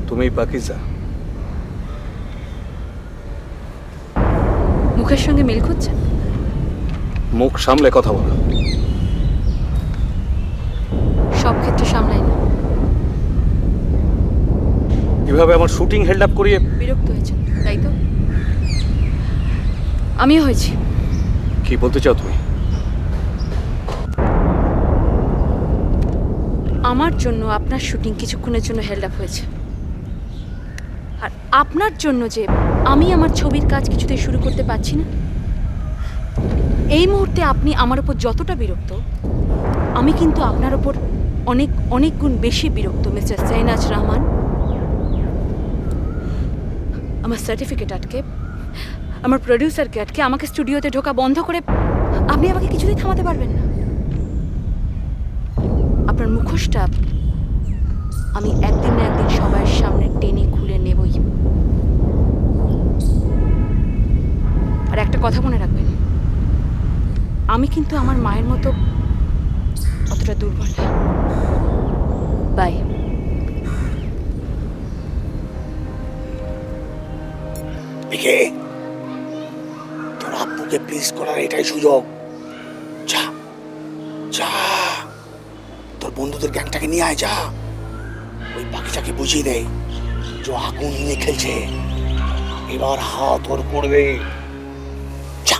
তুমি পাকিজা? মুখের সঙ্গে মিল খুঁজছেন? মুখ সামলে কথা বলো। সব ক্ষেত্রে সামলাই না। কিভাবে আমার শুটিং হেল্ড আপ করিয়ে? বিরক্ত হয়েছেন তাই তো? আমিও হয়েছি। কি বলতে চাও তুমি? আমার জন্য আপনার শুটিং কিছুক্ষণের জন্য হেল্ড আপ হয়েছে, আর আপনার জন্য যে আমি আমার ছবির কাজ কিছুতেই শুরু করতে পারছি না, এই মুহূর্তে আপনি আমার উপর যতটা বিরক্ত, আমি কিন্তু আপনার উপর অনেক অনেক গুণ বেশি বিরক্ত মিস্টার সাইনাজ রহমান। আমার সার্টিফিকেট আটকে, আমার প্রডিউসারকে আটকে, আমাকে স্টুডিওতে ঢোকা বন্ধ করে আপনি আমাকে কিছুতেই থামাতে পারবেন না। আপনার মুখোশটা আমি একদিন না একদিন সবার সামনে টেনে খুলে নেবই। আর একটা কথা মনে রাখবেন, আমি কিন্তু আমার মায়ের মতো অতটা দুর্বল না। বাই। দেখে তোর আব্বুকে প্লিজ করার এটাই সুযোগ। যা যা, তোর বন্ধুদের গ্যাংটাকে নিয়ে আয়, যা। ওই পাখিটাকে বুঝিয়ে দেয় যে আগুন নিয়ে খেলছে, এবার হাত ওর পড়বে। যা।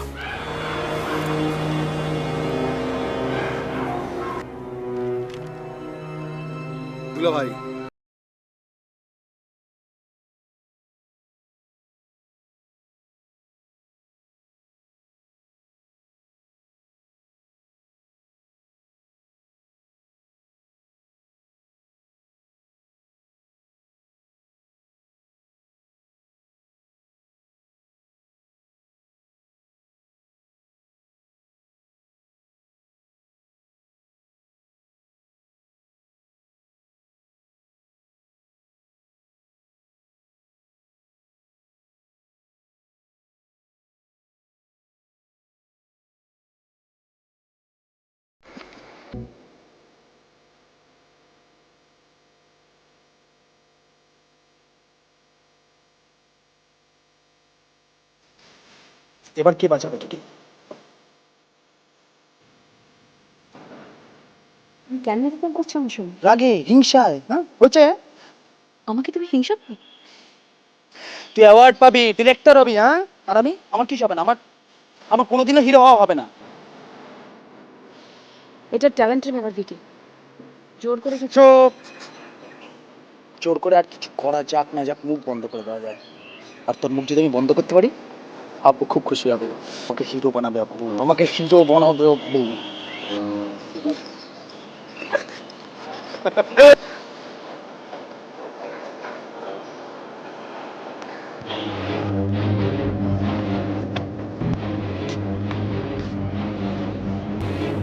দুলা ভাই, এবার কে বাঁচাবে তোকে? কেন এরকম করছো আমার সঙ্গে? রাগে, হিংসায়, হ্যাঁ হচ্ছে। আমাকে তুমি হিংসা করো? তুই অ্যাওয়ার্ড পাবি, ডিরেক্টর হবি, হ্যাঁ? আর আমি? আমার কিছু হবে না। আমার কোনোদিনও হিরো হওয়া হবে না। এটা ট্যালেন্টের ব্যাপার বিটি, জোর করে কিছু। চুপ। জোর করে আর কিছু করা যাক না যাক, মুখ বন্ধ করে দেওয়া যায়। আর তোর মুখ যদি আমি বন্ধ করতে পারি, আব্বু খুব খুশি হবে। আমাকে হিরো বানাবে আব্বু, আমাকে হিরো বানাবে আব্বু।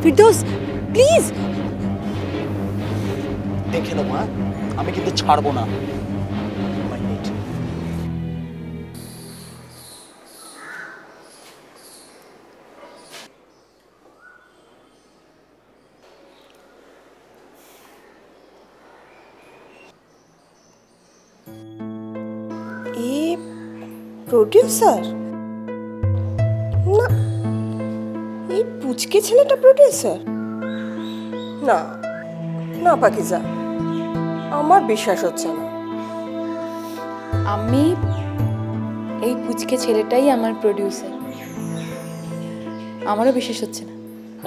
ফিরদৌস, প্লিজ। দেখে নেবো, হ্যাঁ? আমি কিন্তু ছাড়বো না। প্রডিউসার? না, এই পুচকে ছেলেটা প্রডিউসার? না না পাকিজা, আমার বিশ্বাস হচ্ছে না। আমি এই পুচকে ছেলেটাই আমার প্রডিউসার, আমারও বিশ্বাস হচ্ছে না।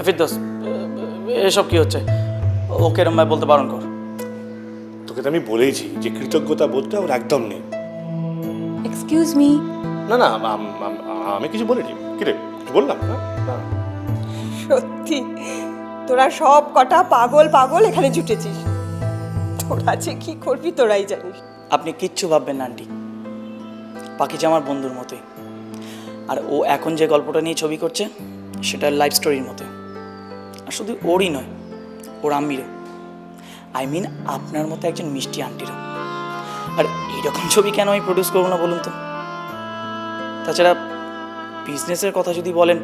ফিরদৌস, এসব কি হচ্ছে? ওকে এরম ভাই বলতে বারণ কর। তোকে তো আমি বলেইছি যে কৃতজ্ঞতা বোধটা ওর একদম নেই। Excuse me. না না, আমি কিছু বলিনি। কি রে, কিছু বললাম না? সত্যি তোরা সব কটা পাগল পাগল এখানে জুটেছিস। তোরা যে কি করবি তোরাই জানিস। আপনি কিচ্ছু ভাববেন না আন্টি, পাখিজা আমার বন্ধুর মতোই। আর ও এখন যে গল্পটা নিয়ে ছবি করছে সেটা লাইফ স্টোরির মতো। আর শুধু ওরই নয়, ওর আম্মিরও, আই মিন আপনার মতো একজন মিষ্টি আন্টিরও। আর এইরকম ছবি কেন আমি প্রডিউস করবো না বলুন তো? তাছাড়া বিজনেসের কথা যদি বলেন,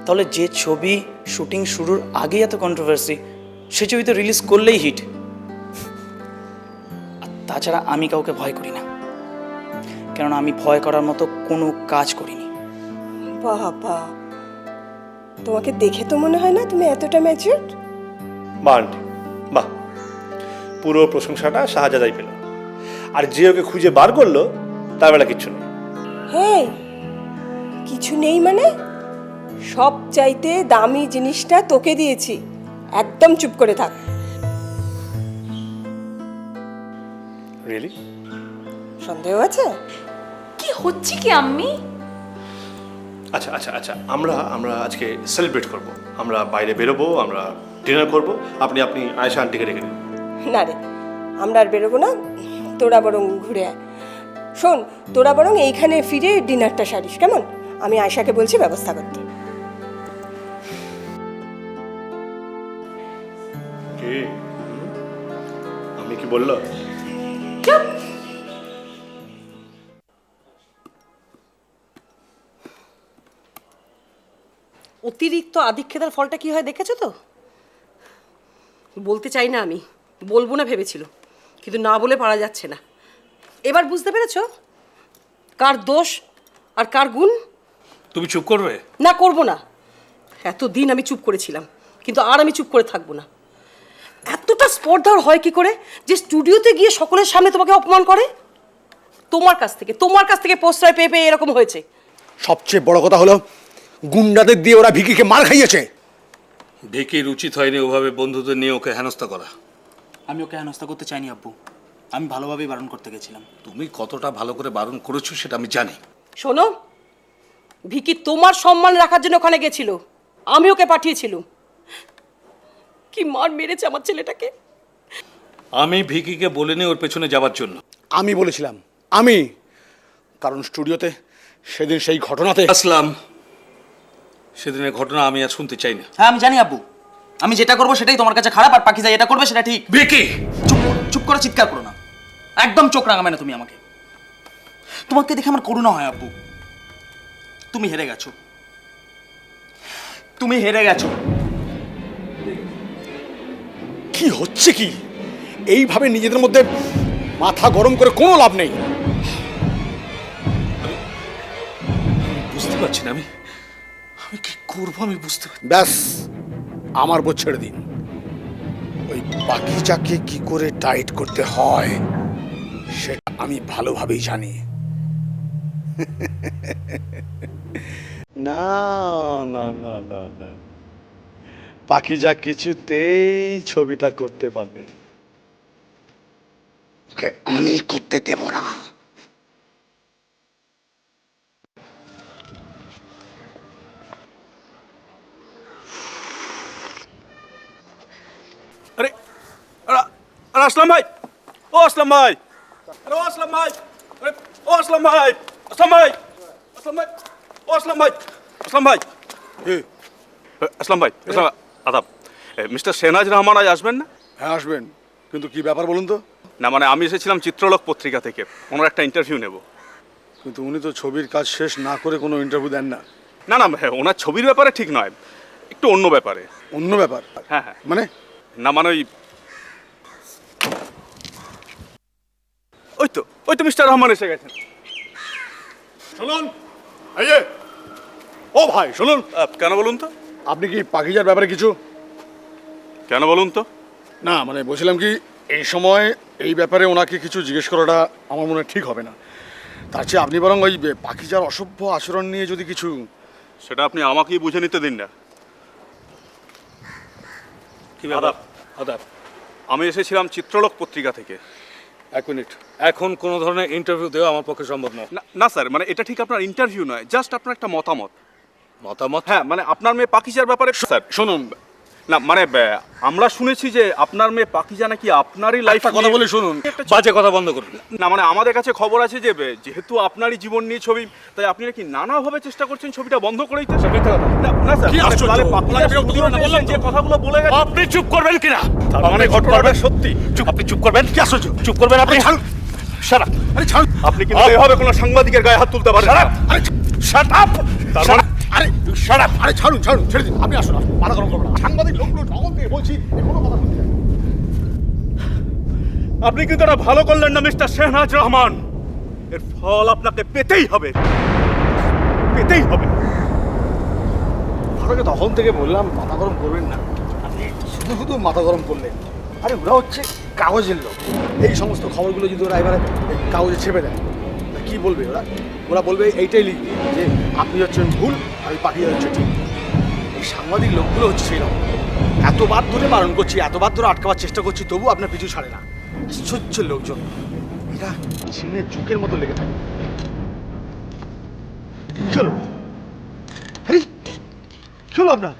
তাহলে যে ছবি শুটিং শুরুর আগে এত কন্ট্রোভার্সি, সে ছবি তো রিলিজ করলেই হিট। আর তাছাড়া আমি কাউকে ভয় করি না, কেননা আমি ভয় করার মতো কোনো কাজ করিনি। বাবা, তোমাকে দেখে তো মনে হয় না তুমি এতটা ম্যাচিউরড। বাহ আন্টি, বাহ, পুরো প্রশংসাটা শাহজাদাই পেল। আর যে ওকে খুঁজে বার করলো তার বেলা কিচ্ছু নেই। হ্যাঁ, কিছু নেই মানে? সব চাইতে দামি জিনিসটা তোকে দিয়েছি, একদম চুপ করে থাক। রিয়েলি? সন্দেহ আছে? কি হচ্ছে কি আম্মি? আচ্ছা আচ্ছা আচ্ছা, আমরা আজকে সেলিব্রেট করব। আমরা বাইরে বেরোবো, আমরা ডিনার করব। আপনি আয়েশা আন্টিকে রেখে দিন। না রে, আমরা আর বেরোবো না, তোরা বরং ঘুরে আয়। শোন, তোরা বরং এইখানে ফিরে ডিনারটা সারিস, কেমন? আমি আয়শাকে বলছি ব্যবস্থা করতে। কি আমি কি বললো? অতিরিক্ত আধিক্যতার ফলটা কি হয় দেখেছো তো? বলতে চাই না, আমি বলবো না ভেবেছিল, কিন্তু না বলে পারা যাচ্ছে না। এবার বুঝতে পেরেছো কার দোষ আর কার গুণ? তুমি চুপ করবে? না, করবো না। এতদিন আমি চুপ করেছিলাম, কিন্তু আর আমি চুপ করে থাকবো না। এতটা স্পর্ধার হয় কি করে যে স্টুডিওতে গিয়ে সকলের সামনে তোমাকে অপমান করে? তোমার কাছ থেকে প্রশ্রয় পেয়ে পেয়ে এরকম হয়েছে। সবচেয়ে বড় কথা হলো গুন্ডাদের দিয়ে ওরা ভিকিকে মার খাইয়েছে। ভিকির উচিত হয়নি ওভাবে বন্ধুদের নিয়ে ওকে হেনস্থা করা। আমি ওকে হেনস্থা করতে চাইনি আব্বু, আমি ভালোভাবেই বারণ করতে গেছিলাম। তুমি কতটা ভালো করে বারণ করেছো সেটা আমি জানি। শোনো, ভিকি তোমার সম্মান রাখার জন্য ওখানে গেছিল, আমি ওকে পাঠিয়েছিলাম। কি মার মেরেছে আমার ছেলেটাকে। আমি ভিকিকে বলিনি ওর পেছনে যাবার জন্য। আমি বলেছিলাম, কারণ স্টুডিওতে সেদিন সেই ঘটনাতে আসলাম, সেদিনের ঘটনা আমি আর শুনতে চাই না। হ্যাঁ আমি জানি আব্বু, আমি যেটা করবো সেটাই তোমার কাছে খারাপ, আর পাখিজা এটা করবে সেটা ঠিক। ভিকি চুপ করে চিৎকার করো না, একদম চোখ রাঙাবে না তুমি আমাকে। তোমাকে দেখে আমার করুণা হয় আব্বু। তুমি হেরে গেছো, তুমি হেরে গেছো। কি হচ্ছে কি? এইভাবে নিজেদের মধ্যে মাথা গরম করে কোনো লাভ নেই। বুঝতে পারছি না আমি কি করবো, আমি বুঝতে পারছি। ব্যাস, আমার উপর ছেড়ে দিন। ওই পাখিজাকে কি করে টাইট করতে হয় সেটা আমি ভালোভাবেই জানি। না না না না না, পাখিজা কিছুতেই ছবিটা করতে পারবে। আমি করতে দেব না। আরে আরে আসলাম ভাই, ও আসলাম ভাই, আরে ও আসলাম ভাই, আরে ও আসলাম ভাই, আসলাম ভাই, আসলাম ভাই, ও আসলাম ভাই, আসলাম ভাই, আসলাম ভাই, আসলাম আদাব। মিস্টার শেহনাজ রহমান আজ আসবেন না? হ্যাঁ আসবেন, কিন্তু কি ব্যাপার বলুন তো? না মানে আমি এসেছিলাম চিত্রলোক পত্রিকা থেকে, ওনার একটা ইন্টারভিউ নেব। কিন্তু উনি তো ছবির কাজ শেষ না করে কোনো ইন্টারভিউ দেন না। না না, ওনার ছবির ব্যাপারে ঠিক নয়, একটু অন্য ব্যাপারে। অন্য ব্যাপার? হ্যাঁ হ্যাঁ, মানে? না মানে ওই তো মিস্টার রহমান এসে গেছেন। শুনুন, এই যে, ও ভাই শুনুন, কেন বলুন তো? আপনি কি পাখিজার ব্যাপারে কিছু? কেন বলুন তো? না মানে বলছিলাম কি, এই সময় এই ব্যাপারে ওনাকে কিছু জিজ্ঞেস করাটা আমার মনে হয় ঠিক হবে না। তার চেয়ে আপনি বরং ওই পাখিজার অসভ্য আচরণ নিয়ে যদি কিছু। সেটা আপনি আমাকেই বুঝে নিতে দিন না। কি ব্যাপার? আদাব। আমি এসেছিলাম চিত্রলোক পত্রিকা থেকে। এক মিনিট, এখন কোনো ধরনের ইন্টারভিউ দেওয়া আমার পক্ষে সম্ভব নয়। না স্যার, মানে এটা ঠিক আপনার ইন্টারভিউ নয়, জাস্ট আপনার একটা মতামত। মতামত? হ্যাঁ, মানে আপনার মেয়ে পাখিজার ব্যাপারে স্যার শুনুন না, মানে আমরা শুনেছি যে আপনার মেয়ে পাখিজা নাকি আপনারই লাইফ কথা বলে শুনুন, বাজে কথা বন্ধ করুন। না মানে আমাদের কাছে খবর আছে যে যেহেতু আপনারই জীবন নিয়ে ছবি, তাই আপনি নাকি নানাভাবে চেষ্টা করছেন ছবিটা বন্ধ করে দিতে। না স্যার, কি আশ্চর্য! তাহলে পাখিজা আপনাকে বিরক্ত করবেন না, বললাম তো। যে কথাগুলো বলে গেছে। আপনি চুপ করবেন কিনা? মানে ঘটনাটা সত্যি। আপনি চুপ করবেন? কি আশ্চর্য! চুপ করবেন আপনি? Shut up! আরে ছাড়ুন, আপনি কিন্তু এভাবে কোনো সাংবাদিকের গায়ে হাত তুলতে পারেন না। আরে শাট আপ! তার মানে আরে শাট আপ! আরে ছাড়ুন ছাড়ুন, ছেড়ে দিন, আপনি আসুন আসুন, মাথা গরম করবেন না। সাংবাদিক লোকগুলো ঠগন দিয়ে বলছি, এ কোনো কথা শুনতে চাই না। আপনি কিন্তু এটা ভালো করলেন না মিস্টার শেহনাজ রহমান। এর ফল আপনাকে পেতেই হবে, পেতেই হবে। আপনাকে তখন থেকে বললাম মাথা গরম করবেন না, আপনি শুধু শুধু মাথা গরম করলেন। আরে ওরা হচ্ছে কাগজের লোক, এই সমস্ত খবরগুলো যদি ওরা এবারে কাগজে ছেপে দেয় তা কি বলবে ওরা? ওরা বলবে এইটাই লিখবে যে আপনি হচ্ছেন ভুল আর ওই পাখি হচ্ছে ঠিক। এই সাংবাদিক লোকগুলো হচ্ছে সেই রকম। এতবার ধরে বারণ করছি, এতবার ধরে আটকাবার চেষ্টা করছি, তবু আপনার পিছু ছাড়ে না। আশ্চর্য লোকজন, এরা ছিনের যুগের মতো লেগে থাকে। চলো, আরে চলো আপনার।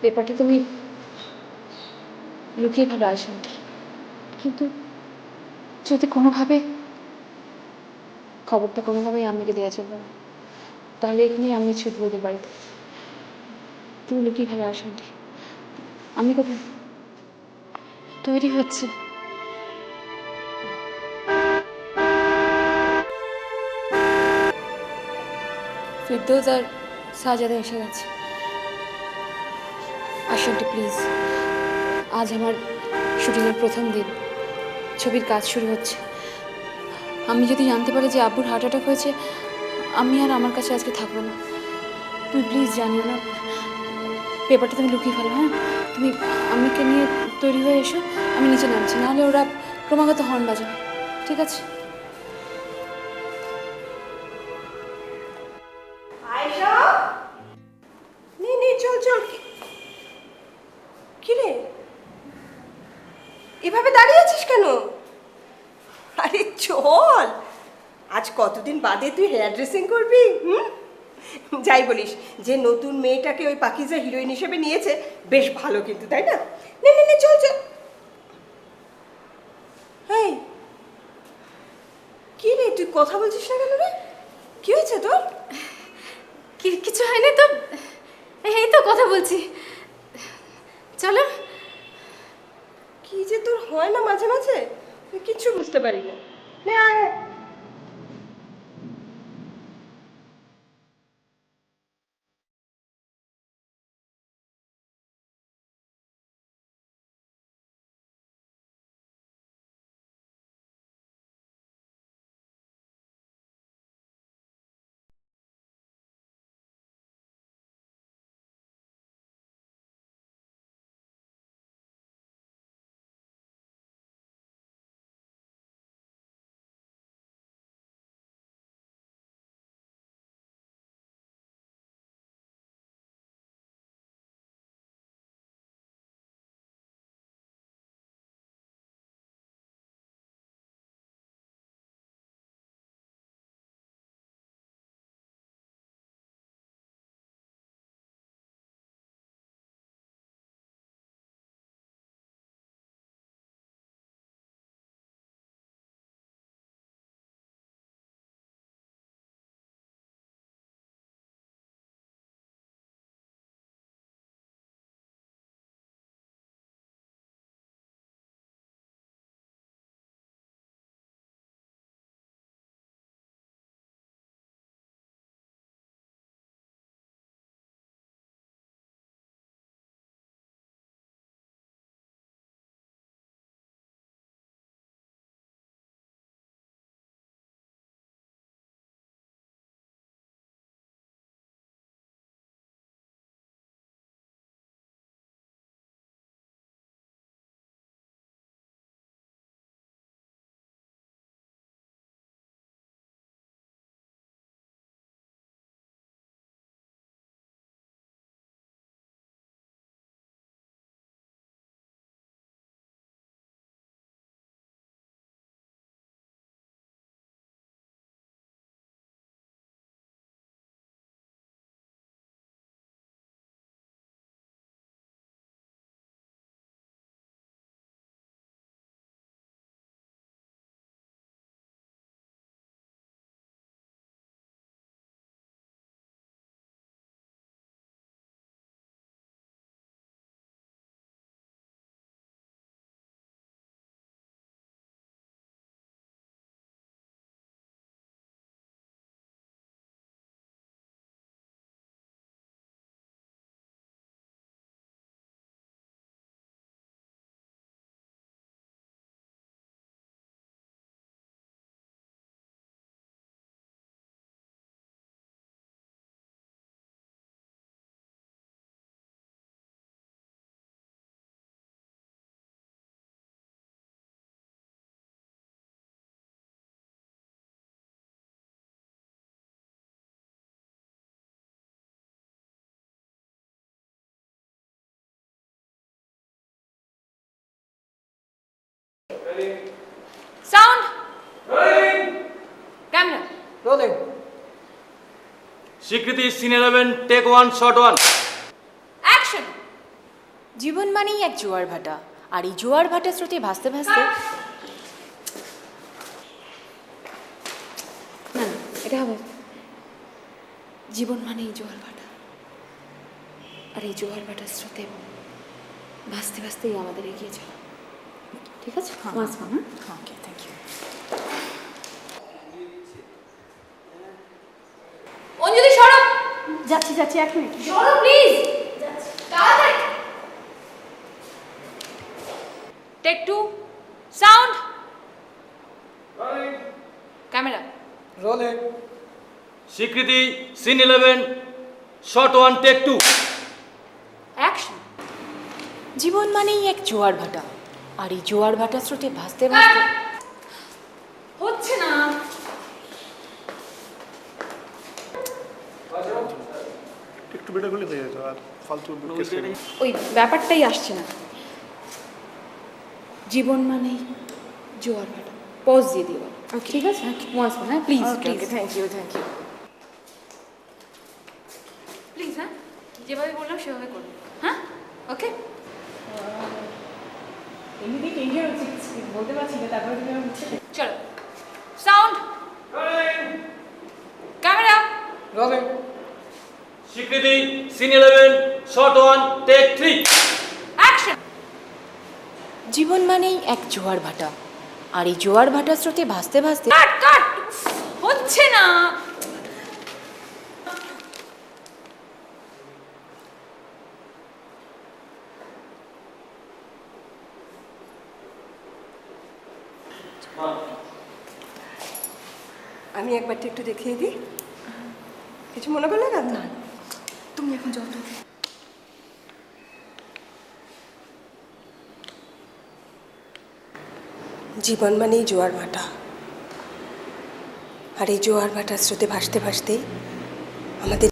পেপারটা তুমি লুকিয়ে ভালো আসো, কিন্তু যদি কোনোভাবে খবরটা কোনোভাবেই আম্মিকে দেওয়া চলবে না, তাহলে এখানেই আমি ছুটবো ওদের বাড়িতে। তুমি লুকিয়ে ভালো আসো। আমি কোথায়? তৈরি হচ্ছে। ফিরদৌস আর সাজাদা এসে গেছে। আসন্টি প্লিজ, আজ আমার শুটিংয়ের প্রথম দিন, ছবির কাজ শুরু হচ্ছে। আমি যদি জানতে পারি যে আব্বুর হার্ট অ্যাটাক হয়েছে, আমি আর আমার কাছে আজকে থাকবো না। তুমি প্লিজ জানিও না, পেপারটা তুমি লুকিয়ে ফেলো। হ্যাঁ, তুমি আম্মিকে নিয়ে তৈরি হয়ে এসো, আমি নিচে নামছি, নাহলে ওরা ক্রমাগত হর্ন বাজাবে। ঠিক আছে? চল চল। কি রে, এভাবে দাঁড়িয়ে আছিস কেন? আরে চল, আজ কতদিন বাদে তুই হেয়ার ড্রেসিং করবি। যাই বলিস, যে নতুন মেয়েটাকে ওই পাকিজা হিরোইন হিসেবে নিয়েছে, বেশ ভালো কিন্তু, তাই না? নে নে নে, চল চল। এই কি রে, তুই কথা বলছিস না কেন রে? কি হয়েছে তোর? কিছু হয়নি তো, এই তো কথা বলছি। চলো। কি যে তোর হয় না মাঝে মাঝে, কিচ্ছু বুঝতে পারি না। নে আয়। Sound camera rolling. স্বীকৃতি সিন 11 টেক 1 শট 1। অ্যাকশন। জীবন মানেই এক জোয়ার ভাটা, আর এই জোয়ার ভাটা স্রোতে ভাসতে ভাসতে না না, এটা হবে। জীবন মানেই জোয়ার ভাটা, আর এই জোয়ার ভাটার স্রোতে ভাসতে ভাসতেই আমাদের এগিয়ে যাওয়া। ঠিক আছে? ওকে, থ্যাংক ইউ। অঞ্জলি সরব। যাচ্ছি যাচ্ছি, 1 মিনিট। সরব প্লিজ। তাড়াতাড়ি। Take 2 sound camera rolling. স্বীকৃতি সিন 11 শট 1 টেক 2। অ্যাকশন। জীবন মানেই এক জোয়ার ভাটা, আর এই জোয়ার ভাটা স্রোতে ভাসতে ভাসতে হচ্ছে না। একটু বেটার করলে হয়ে যেত, আর ফালতু ওই ব্যাপারটাই আসছে না। জীবন মানেই জোয়ার ভাটা। পজ দিয়ে দিও। ঠিক আছে? ওয়ান্স মোর, হ্যাঁ please please. Thank you, thank you. Please, হ্যাঁ যেভাবে বললাম সেভাবে করুন। হ্যাঁ ওকে। এমনিতেই টেনশন হচ্ছে, বলতে পারছি না, তারপরে তুমি আমার মুখে চলো সাউন্ড ক্যামেরা রোলিং। স্বীকৃতি সিন 11 শট 1 টেক 3। অ্যাকশন। জীবন মানেই এক জোয়ার ভাটা, আর এই জোয়ার ভাটা স্রোতে ভাসতে ভাসতে কাট কাট। হচ্ছে না। আমি একবারটা একটু দেখিয়ে দিই, কিছু মনে করলে না? না, তুমি এখন যত জীবন মানেই জোয়ার ভাটা, আর এই জোয়ার ভাটার স্রোতে ভাসতে ভাসতেই আমাদের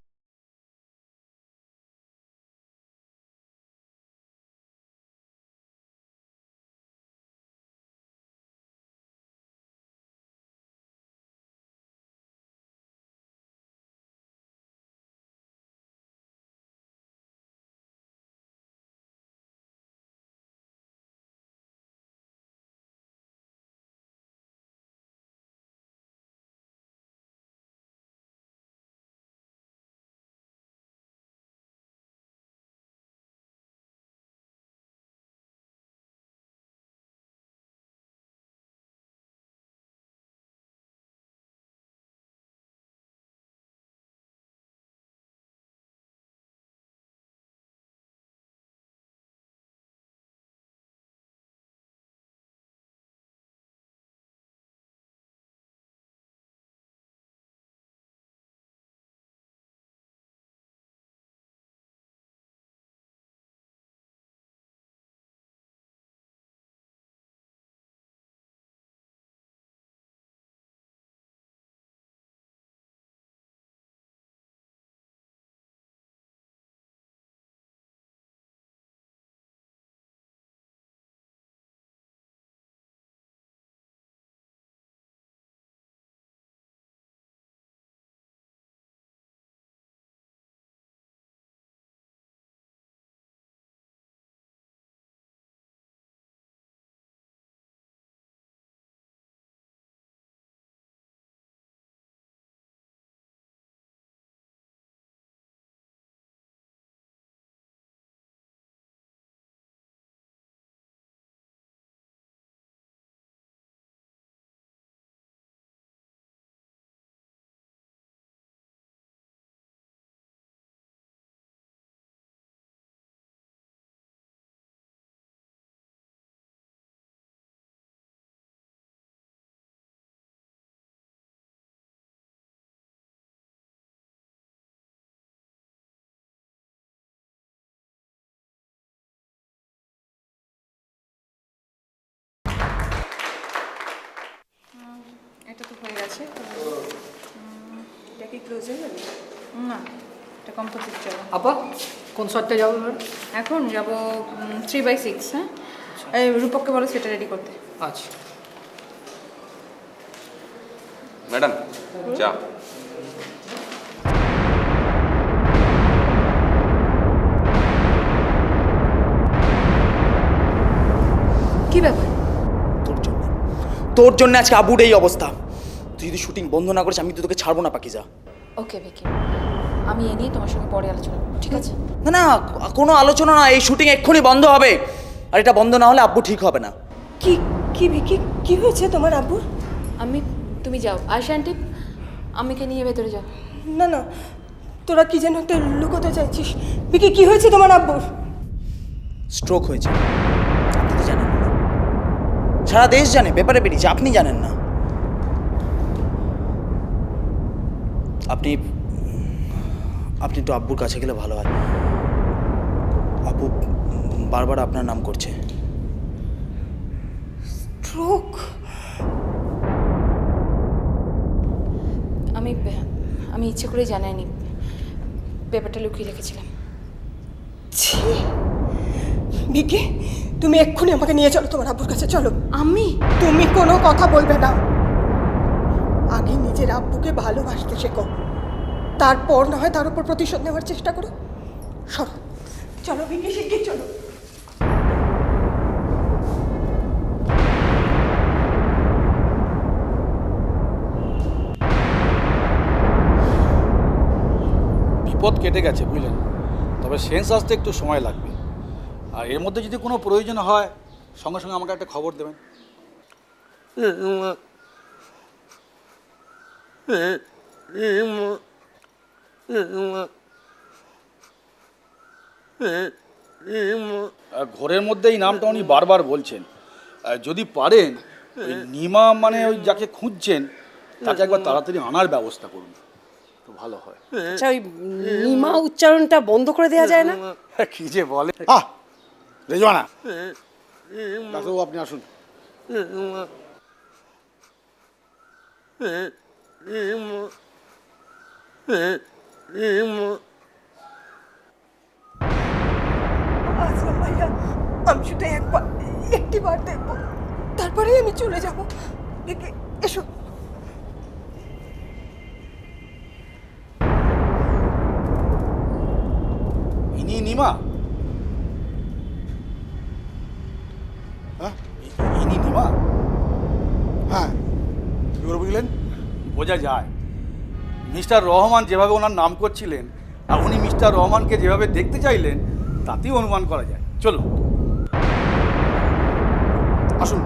এটা তো হয়ে গেছে। এটা কি ক্লোজ হয়ে যাবে? না, এটা কমপ্লিট চলো। আপা কোন শটটা যাবো? এখন যাবো 3/6। হ্যাঁ, এই রূপককে বলো সেটা রেডি করতে। আচ্ছা। ম্যাডাম চা। কি ব্যাপার? তোর জন্য আজকে আবুর এই অবস্থা। তুই যদি শুটিং বন্ধ না করিস আমি তো তোকে ছাড়বো না পাকিজা। ওকে বিকি, আমি এ নিয়ে তোমার সঙ্গে পরে আলোচনা করবো, ঠিক আছে? না না, কোনো আলোচনা না, এই শুটিং এক্ষুনি বন্ধ হবে। আর এটা বন্ধ না হলে আব্বু ঠিক হবে না। কি কি ভিকি, কি হয়েছে তোমার আব্বুর? আমি, তুমি যাও, আয়শা আন্টি আম্মিকে নিয়ে ভেতরে যাও। না না, তোরা কি যেন একটা লুকোতে চাইছিস। ভিকি, কি হয়েছে তোমার আব্বুর? স্ট্রোক হয়েছে, আপনি তো জানেন না। সারা দেশ জানে, পেপারে বেরিয়েছে, আপনি জানেন না। আপনি আপনি একটু আব্বুর কাছে গেলে ভালো হয়। আব্বু বারবার আপনার নাম করছে। স্ট্রোক? আমি আমি ইচ্ছে করে জানাইনি, পেপারটা লুকিয়ে রেখেছিলাম। ছি! ভিকি, তুমি এক্ষুনি আমাকে নিয়ে চলো তোমার আব্বুর কাছে, চলো। আমি? তুমি কোনো কথা বলবে না। আগে নিজের আব্বুকে ভালোবাসতে শেখো, তারপর না হয় তার উপর প্রতিশোধ নেওয়ার চেষ্টা করো। সরো, চলো ভিকি, শিগগির চলো। বিপদ কেটে গেছে বুঝলেন, তবে সেন্স আসতে একটু সময় লাগবে। আর এর মধ্যে যদি কোনো প্রয়োজন হয় সঙ্গে সঙ্গে আমাকে একটা খবর দেবেন। ঘরের মধ্যে এই নামটা উনি বারবার বলছেন। যদি পারেন ওই নিমা মানে ওই যাকে খুঁজছেন তাকে একবার তাড়াতাড়ি আনার ব্যবস্থা করুন, তো ভালো হয়। আচ্ছা, ওই নিমা উচ্চারণটা বন্ধ করে দেওয়া যায় না? কি যে বলে। রেজওয়ানা, ডাক্তারবাবু আপনি আসুন। আসলাম ভাইয়া, আমি শুধু একটি বার দেখবো, তারপরে আমি চলে যাবো। ভিকি, এসো। ইনি নিমা? হ্যাঁ, ইনি নিমা? হ্যাঁ, কি করে বুঝলেন? বোঝা যায়, মিস্টার রহমান যেভাবে ওনার নাম করছিলেন আর উনি মিস্টার রহমানকে যেভাবে দেখতে চাইলেন তাতেই অনুমান করা যায়। চলুন আসুন।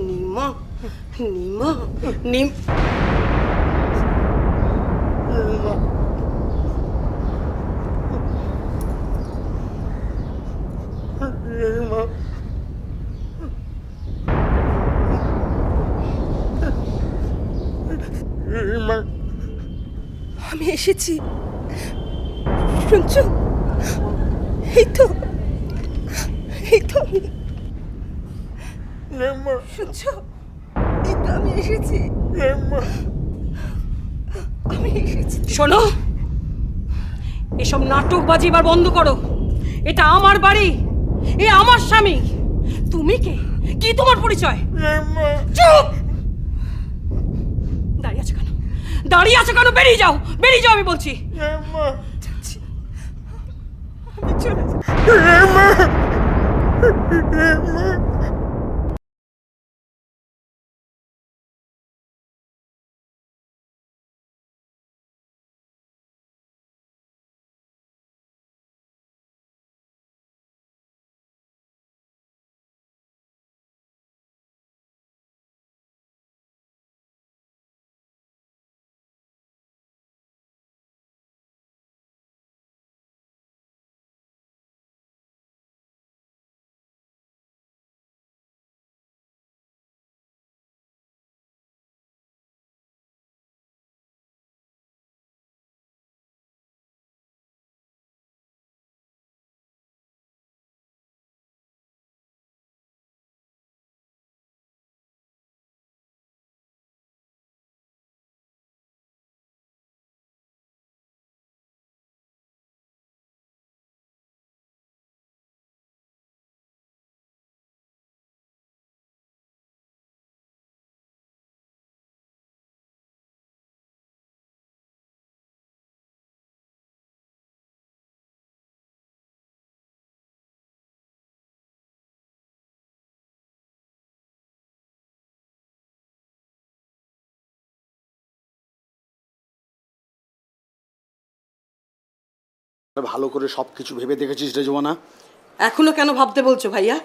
নিমা, নিমা, নিম আমি এসেছি, শুনছো? এই তো, এই তো আমি, শুনছো? এই তো আমি এসেছি, আমি এসেছি। শোনো, এসব নাটকবাজি এবার বন্ধ করো। এটা আমার বাড়ি, এ আমার স্বামী। তুমি কে? কি তোমার পরিচয়? চুপ! দাঁড়িয়ে আছো কেন? দাঁড়িয়ে আছো কেন? বেরিয়ে যাও, বেরিয়ে যাও আমি বলছি। যাচ্ছি, আমি চলে যাচ্ছি। ভালো করে সব কিছু ভেবে দেখেছিস রেজওয়ানা? এখনো কেন ভাবতে বলছো ভাইয়া?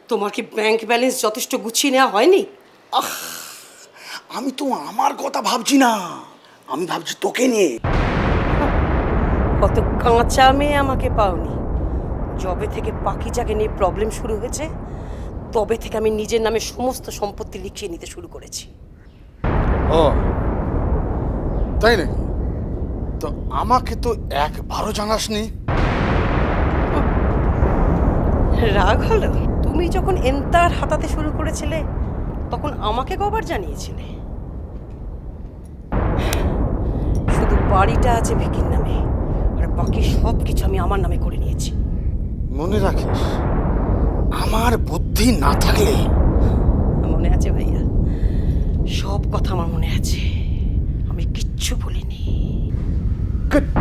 তোমার কি ব্যাংক ব্যালেন্স যথেষ্ট গুছিয়ে নেওয়া হয়নি? আমি তো আমার কথা ভাবছি না, আমি ভাবছি তোকে নিয়ে। কত কাঁচা মেয়ে আমাকে পাওনি। যবে থেকে পাখিজাকে নিয়ে প্রবলেম শুরু হয়েছে তবে থেকে আমি নিজের নামে সমস্ত সম্পত্তি লিখিয়ে নিতে শুরু করেছি। ও তাই নাকি? তো আমাকে তো একবারও জানাসনি। রাগ হলো? তুমি যখন এন্তার হাতাতে শুরু করেছিলে তখন আমাকে কবার জানিয়েছিলে? শুধু বাড়িটা আছে ভিকির নামে, আর বাকি সব কিছু আমি আমার নামে করে নিয়েছি। মনে রাখিস, আমার বুদ্ধি না থাকলে। মনে আছে ভাইয়া, সব কথা আমার মনে আছে, আমি কিচ্ছু বলিনি। গুড।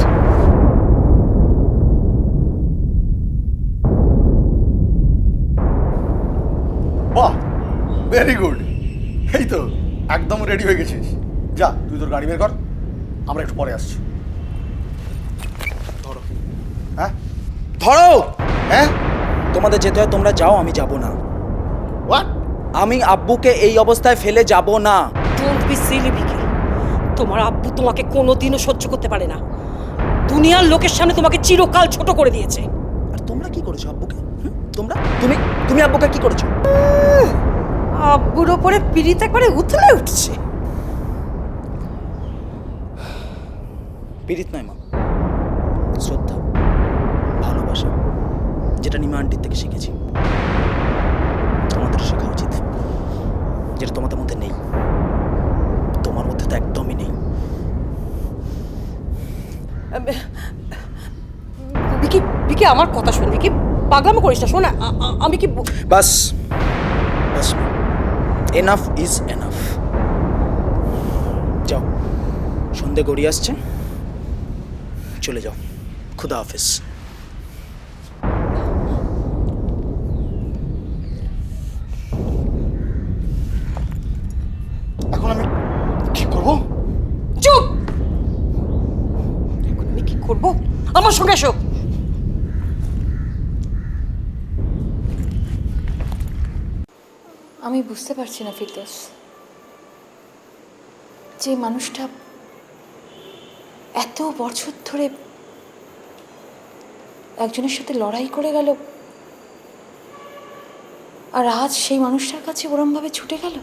বাহ, ভেরি গুড। এই তো একদম রেডি হয়ে গেছিস। যা তুই তোর গাড়ি বের কর, আমরা একটু পরে আসছি। ধরো। হ্যাঁ ধরো। হ্যাঁ, তোমাদের যেতে হয় তোমরা যাও, আমি যাব না। হোয়াট? আমি আব্বুকে এই অবস্থায় ফেলে যাব না। Don't be silly Vicky. তোমার আব্বু তোমাকে কোনোদিনও সহ্য করতে পারে না। দুনিয়ার লোকের সামনে তোমাকে চিরকাল ছোট করে দিয়েছে। আর তোমরা কি করেছো আব্বুকে? তুমি আব্বুকে কি করেছো? আব্বুর ওপরে পিড়িত একবারে উথলে উঠছে। পীড়িত নয় মা, শ্রদ্ধা, ভালোবাসা, যেটা নিমা আন্টির থেকে শিখেছি। তোমাদের শেখা উচিত, যেটা তোমাদের মধ্যে নেই। তোমার মধ্যে তো একদমই নেই। ভিকি, ভিকি আমার কথা শোন ভিকি, পাগলামো করিস না। শোন, আমি কি বাস বাস, এনাফ ইজ এনাফ। যাও, সন্ধে গড়িয়ে আসছে, চলে যাও। খুদা হাফেজ। এখন আমি কি করব? চুপ! এখন আমি কি করব? আমার সঙ্গে এসো। আমি বুঝতে পারছি না ফিরদৌস, যে মানুষটা এত বছর ধরে একজনের সাথে লড়াই করে গেল আর আজ সেই মানুষটার কাছে ওরমভাবে ছুটে গেল।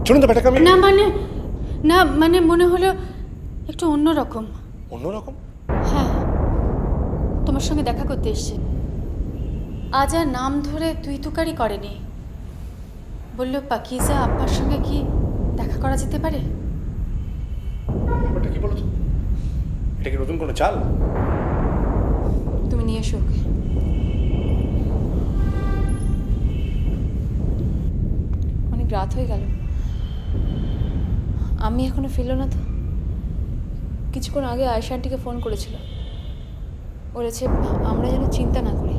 চলুন তো ব্যাটাকে আমি। না মানে মনে হলো একটু অন্যরকম। অন্যরকম? হ্যাঁ, তোমার সঙ্গে দেখা করতে এসছে। আজ আর নাম ধরে তুই তুকারি করেনি, বলল পাকিজা আপ্পার সঙ্গে কি দেখা করা যেতে পারে। ব্যাপারটা কি বলছো? এটা কি নতুন কোনো চাল? তুমি নিয়ে এসো ওকে। অনেক রাত হয়ে গেল, আমি এখনো ফিরল না তো। কিছুক্ষণ আগে আয়েশা আন্টিকে ফোন করেছিল, বলেছে আমরা যেন চিন্তা না করি।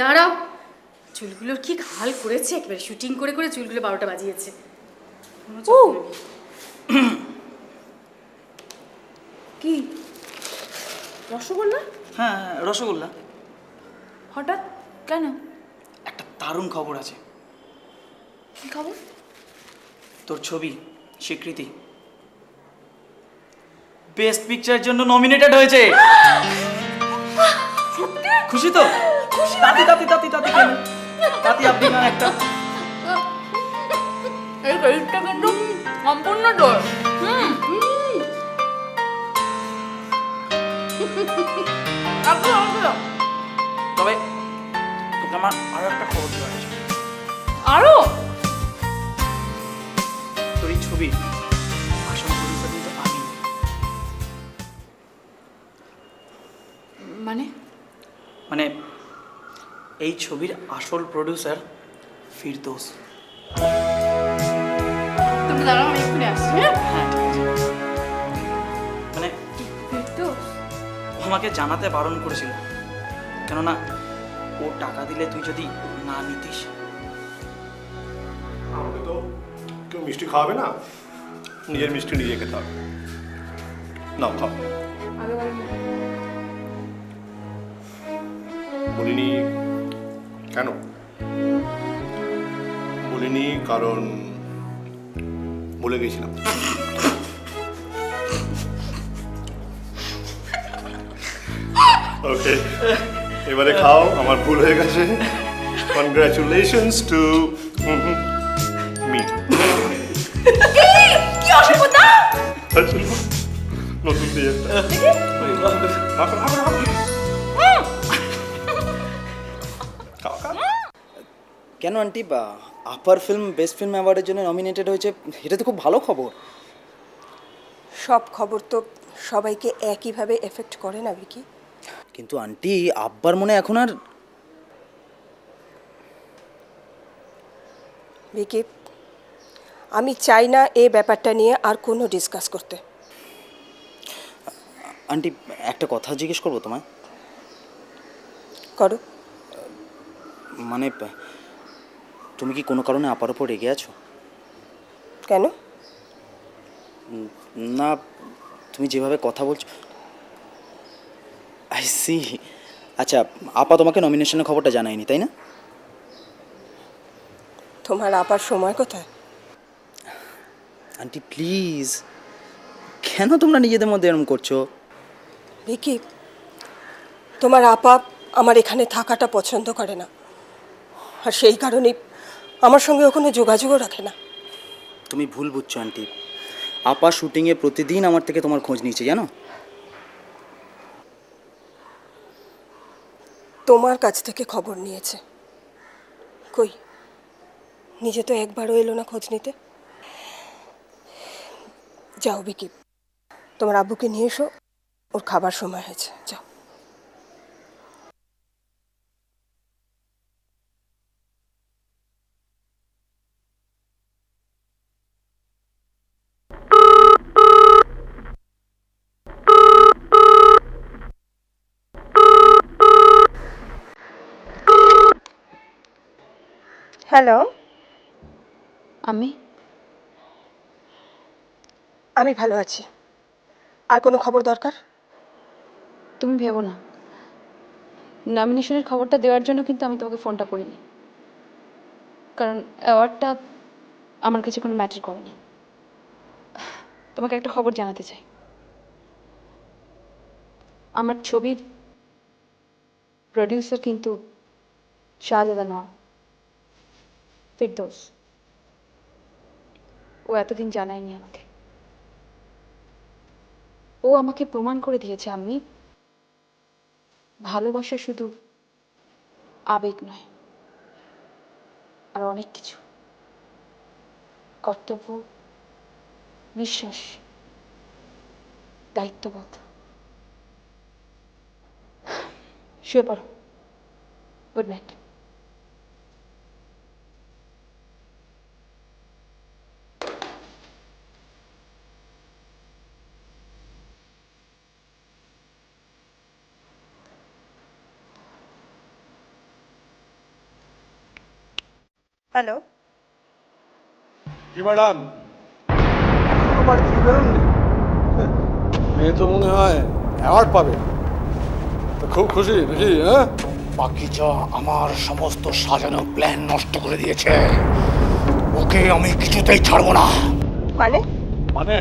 দাঁড়াও, চুলগুলোর কি হাল করেছে, একেবারে শুটিং করে করে চুলগুলো 12টা বাজিয়েছে। কোনো ও! যত্ন নেই। কি রসগোল্লা? হ্যাঁ, রসগোল্লা। হঠাৎ কেন? একটা দারুণ খবর আছে। কি খবর? তোর ছবি স্বীকৃতি বেস্ট পিকচারের জন্য নমিনেটেড হয়েছে। খুশি তো? তাতি তাতি তাতি তাতি কেন? তাতি আপনি না একটা এই ক্রেডিটটা কিন্তু সম্পূর্ণ তোর। তবে তোকে আমার আরো একটা খবর দেওয়া আছে। আরো তোর এই ছবি আসল প্রডিউসার কিন্তু আমি। মানে মানে এই ছবির আসল প্রডিউসার ফিরদৌস। তুমি দাঁড়াও, আমি এক্ষুনি আসছি। হ্যাঁ, মানে ও আমাকে জানাতে বারণ করেছিল, কেননা ও টাকা দিলে তুই যদি না নিতিস। আমাকে তো কেউ মিষ্টি খাওয়াবে না, নিজের মিষ্টি নিজে খেতে হবে। নাও খাও। বলিনি কেন? বলিনি কারণ ভুলে গেছিলাম। ওকে, এবারে খাও, আমার ভুল হয়ে গেছে। Congratulations to me. কি অসভ্যতা! নতুন দিয়ে কেন আন্টি, আপার ফিল্ম বেস্ট ফিল্ম অ্যাওয়ার্ডের জন্য নমিনেটেড হয়েছে, এটা তো খুব ভালো খবর। সব খবর তো সবাইকে একইভাবে এফেক্ট করে না ভিকি। কিন্তু আন্টি, আব্বার মনে এখন আর ভিকি, আমি চাই না এই ব্যাপারটা নিয়ে আর কোনো ডিসকাস করতে। আন্টি, একটা কথা জিজ্ঞেস করবো তোমায়? করো। মানে তুমি কি কোনো কারণে আপার ওপর রেগে আছো? কেন? না, তুমি যেভাবে কথা বলছো। I see. আচ্ছা, আপা তোমাকে নমিনেশনের খবরটা জানায়নি, তাই না? তোমার আপার সময় কোথায়? আন্টি প্লিজ, কেন তোমরা নিজেদের মধ্যে এরকম করছো? ভিকি, তোমার আপা আমার এখানে থাকাটা পছন্দ করে না, আর সেই কারণেই আমার সঙ্গে কোনো যোগাযোগও রাখে না। তুমি ভুল বুঝছো আন্টি। আপা শুটিংয়ে প্রতিদিন আমার থেকে তোমার খোঁজ নিয়েছে, জানো? তোমার কাছ থেকে খবর নিয়েছে? কই, নিজে তো একবারও এলো না খোঁজ নিতে। যাও ভিকি, তোমার আব্বুকে নিয়ে এসো, ওর খাবার সময় হয়েছে, যাও। হ্যালো, আমি ভালো আছি। আর কোনো খবর দরকার? তুমি ভেবো না, নমিনেশনের খবরটা দেওয়ার জন্য কিন্তু আমি তোমাকে ফোনটা করিনি, কারণ অ্যাওয়ার্ডটা আমার কাছে কোনো ম্যাটার করেনি। তোমাকে একটা খবর জানাতে চাই, আমার ছবির প্রডিউসার কিন্তু শাহজাদা নয়, ফিরদৌস। ও এতদিন জানায়নি আমাকে। ও আমাকে প্রমাণ করে দিয়েছে আমি ভালোবাসা শুধু আবেগ নয়, আর অনেক কিছু, কর্তব্য, বিশ্বাস, দায়িত্ববোধ। শুয়ে পড়ো, গুড নাইট। হ্যালো, কি ম্যাডাম, এখনো বাড়ি থেকে বেরোননি? মেয়ে তো মনে হয় অ্যাওয়ার্ড পাবে, তো খুব খুশি নাকি? হ্যাঁ, পাকিজা আমার সমস্ত সাজানো প্ল্যান নষ্ট করে দিয়েছে। ওকে আমি কিছুতেই ছাড়বো না। মানে? মানে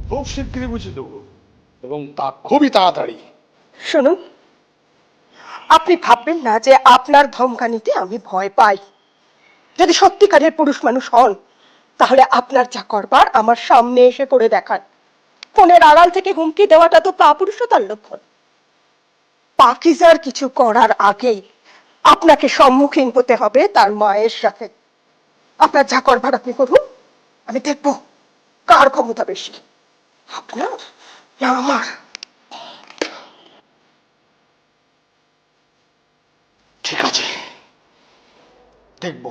খুব শিগগিরই বুঝে দেবো, এবং তা খুবই তাড়াতাড়ি। শুনুন, আপনি ভাববেন না যে আপনার ধমকানিতে আমি ভয় পাই। যদি সত্যিকারের পুরুষ মানুষ হন, তাহলে আপনার যা করবার আমার সামনে এসে করে দেখান। ফোনের আড়াল থেকে হুমকি দেওয়াটা তো কাপুরুষতার লক্ষণ। পাকিজার কিছু করার আগেই আপনাকে সম্মুখীন হতে হবে তার মায়ের সাথে। আপনার যা করবার আপনি করুন, আমি দেখব কার ক্ষমতা বেশি, আপনার না আমার। ঠিক আছে, দেখব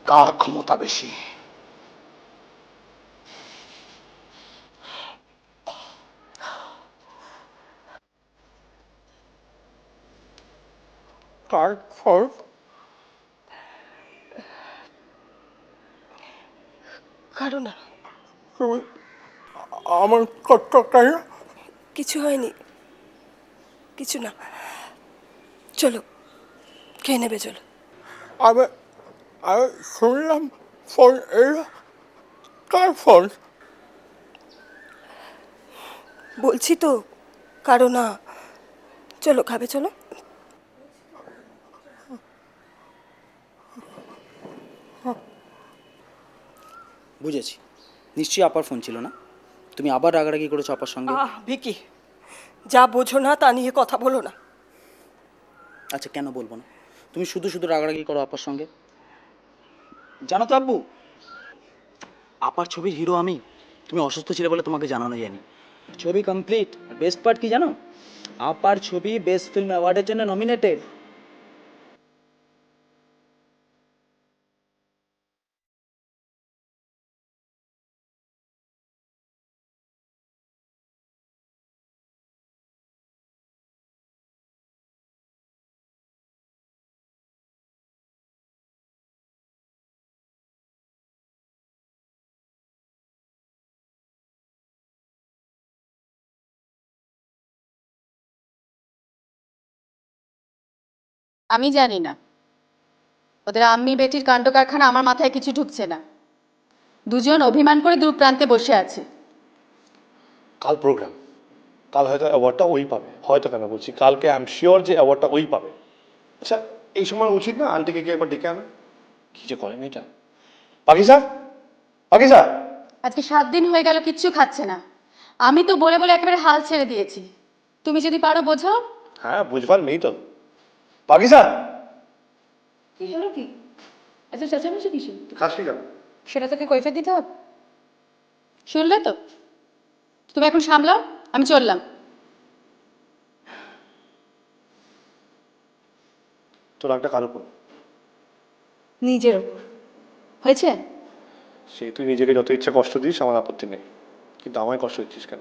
কার ক্ষমতা বেশি। তারপর কারো না, আমার কতটা কিছু হয়নি, কিছু না। চলো, খেয়ে নেবে, চলো। আমি আমি শুনলাম ফোন এলো, কার ফোন? বলছি তো কারো না, চলো খাবে, চলো। বুঝেছি, নিশ্চয়ই আপার ফোন ছিল না? তুমি আবার রাগারাগি করেছো আপার সঙ্গে? ভিকি, যা বোঝো না তা নিয়ে কথা বলো না। আচ্ছা, কেন বলবো না? তুমি শুধু শুধু রাগারাগি করো আপার সঙ্গে। জানো তো আব্বু, আপার ছবির হিরো আমি। তুমি অসুস্থ ছিলে বলে তোমাকে জানানো যায়নি। ছবি কমপ্লিট। বেস্ট পার্ট কি জানো? আপার ছবি বেস্ট ফিল্ম অ্যাওয়ার্ডের জন্য নমিনেটেড। আমি জানি না, ওদের আম্মি বেটির কাণ্ড কারখানা আমার মাথায় কিছু ঢুকছে না। দুজন অভিমান করে দূর প্রান্তে বসে আছে। কাল প্রোগ্রাম, কাল হয়তো অ্যাওয়ার্ডটা ওই পাবে। হয়তো কেন বলছি, কালকে আই এম শিওর যে অ্যাওয়ার্ডটা ওই পাবে। আচ্ছা, এই সময় উচিত না আন্টিকে গিয়ে একবার ডেকে আনা? কি যে করে মেয়েটা। পাকিজা, পাকিজা, আজকে 7 দিন হয়ে গেল কিচ্ছু খাচ্ছে না। আমি তো বলে বলে একেবারে হাল ছেড়ে দিয়েছি। তুমি যদি পারো বোঝাও। হ্যাঁ বুঝবার নেই তো। পাকিজা, কি হলো কি? এত চেঁচামেচি কিসে? খাসি কেন? সেটা তোকে কৈফিয়ত দিতে হবে? শুনলে তো, তুমি এখন সামলাও, আমি চললাম। তোর একটা কারো উপর নিজের ওপর হয়েছে। সে তুই নিজেকে যত ইচ্ছা কষ্ট দিস, আমার আপত্তি নেই, কিন্তু আমায় কষ্ট দিচ্ছিস কেন?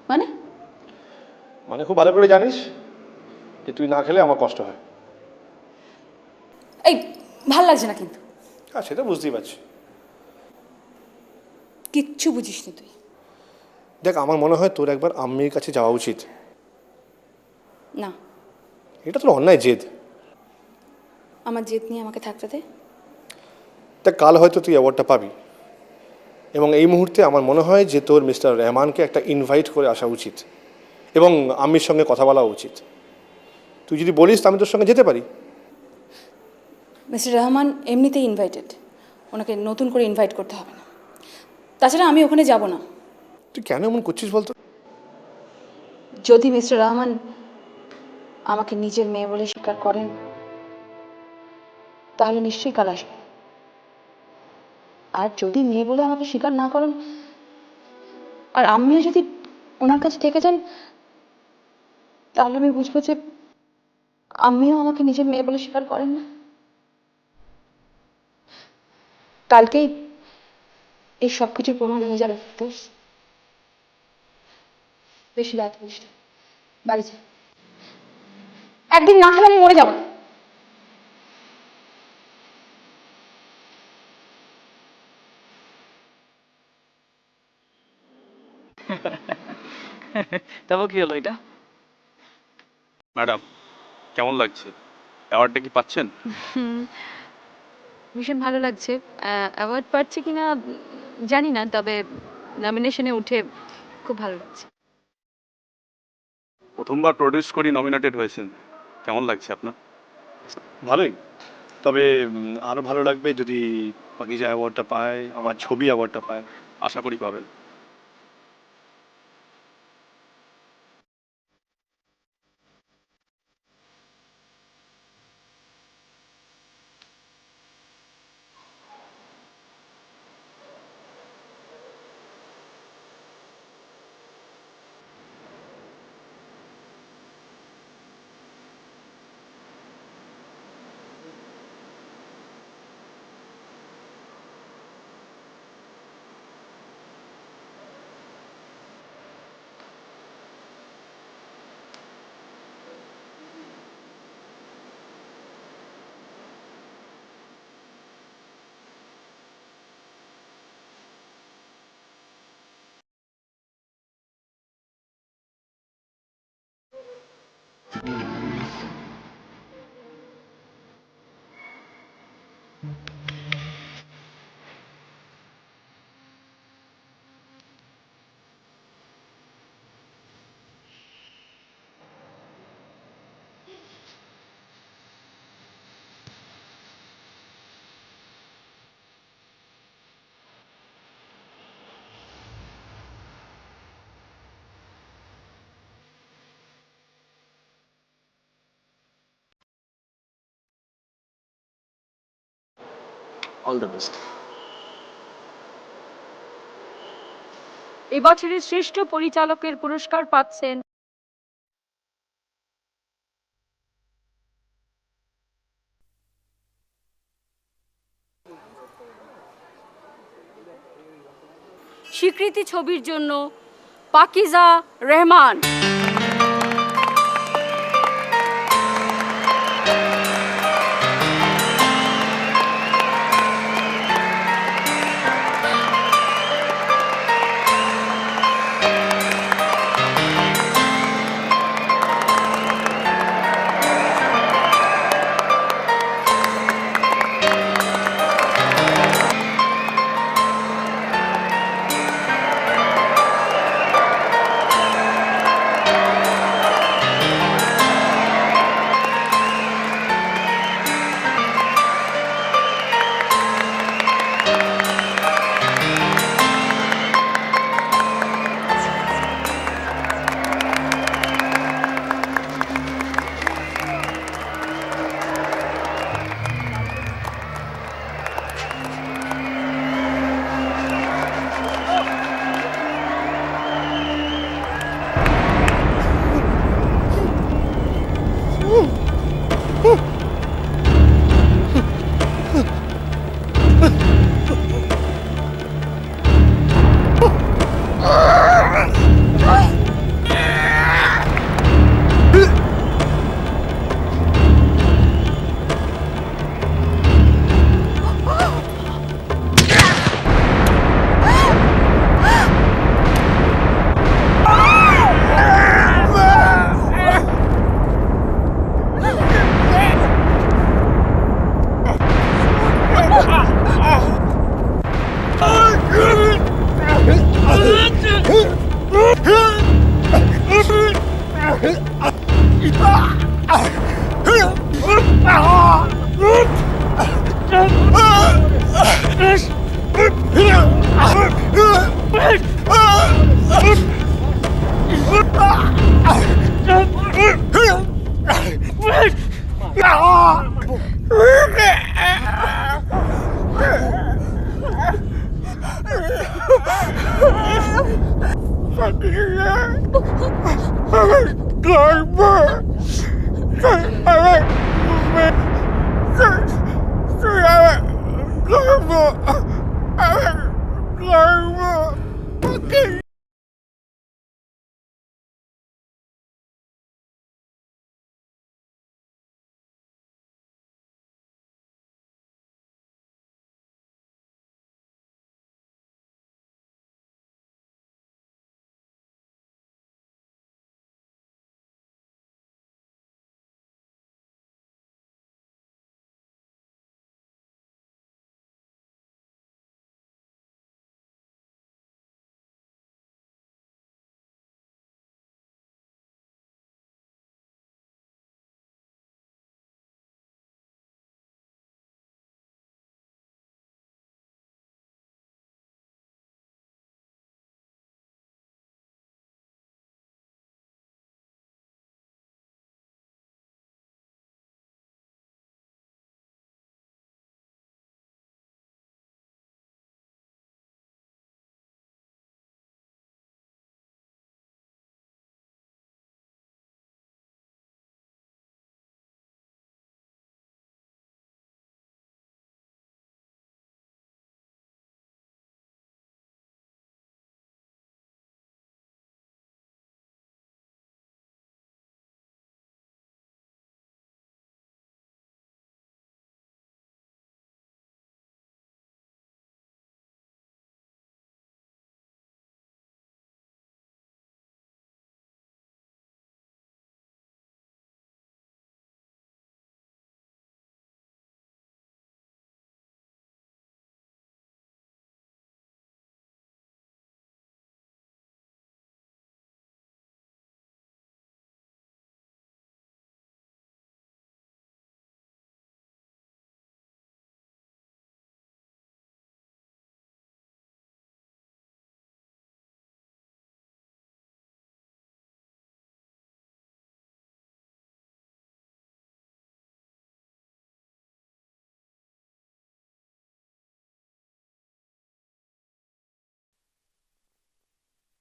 মানে? মানে খুব ভালো করে জানিস যে তুই না খেলে আমার কষ্ট হয়। এই ভাল লাগছে না কিন্তু। হ্যাঁ, সেটা বুঝতেই পারছি। কিচ্ছু বুঝিস না তুই। দেখ, আমার মনে হয় তোর একবার আম্মির কাছে যাওয়া উচিত। না, এটা তোর অন্যায় জেদ। আমার জেদ নিয়ে আমাকে থাকতে দে। দেখ, কাল হয়তো তুই অ্যাওয়ার্ডটা পাবি, এবং এই মুহূর্তে আমার মনে হয় যে তোর মিস্টার রহমানকে একটা ইনভাইট করে আসা উচিত, এবং আম্মির সঙ্গে কথা বলা উচিত। তুই যদি বলিস তো আমি তোর সঙ্গে যেতে পারি। মিস্টার রহমান এমনিতেই ইনভাইটেড, ওনাকে নতুন করে ইনভাইট করতে হবে না। তাছাড়া আমি ওখানে যাব না। তুই কেন এমন করছিস বলতো? যদি মিস্টার রহমান আমাকে নিজের মেয়ে বলে স্বীকার করেন, তাহলে নিশ্চয়ই কাল আসবে। আর যদি মেয়ে বলে আমাকে স্বীকার না করেন, আর আমিও যদি ওনার কাছে থেকে যান, তাহলে আমি বুঝবো যে আমিও আমাকে নিজের মেয়ে বলে স্বীকার করেন না। কালকেই এই সব কিছুর প্রমাণ হয়ে যাবে। বেশি রাত করিস না, বাড়ি যা। একদিন না খেলে আমি মরে যাবো। তারপর কি হলো এটা? ম্যাডাম কেমন লাগছে? অ্যাওয়ার্ডটা কি পাচ্ছেন? ভীষণ ভালো লাগছে। অ্যাওয়ার্ড পাচ্ছি কিনা জানি না, তবে নমিনেশনে উঠে খুব ভালো লাগছে। প্রথমবার প্রডিউস করি নমিনেটেড হয়েছেন, কেমন লাগছে আপনার? ভালোই, তবে আরো ভালো লাগবে যদি পাকিজা অ্যাওয়ার্ডটা পায়, আমার ছবি অ্যাওয়ার্ডটা পায়। আশা করি পাবেন। All the best. এবছরের শ্রেষ্ঠ পরিচালকের পুরস্কার পাচ্ছেন স্বীকৃতি ছবির জন্য পাকিজা রহমান। I'm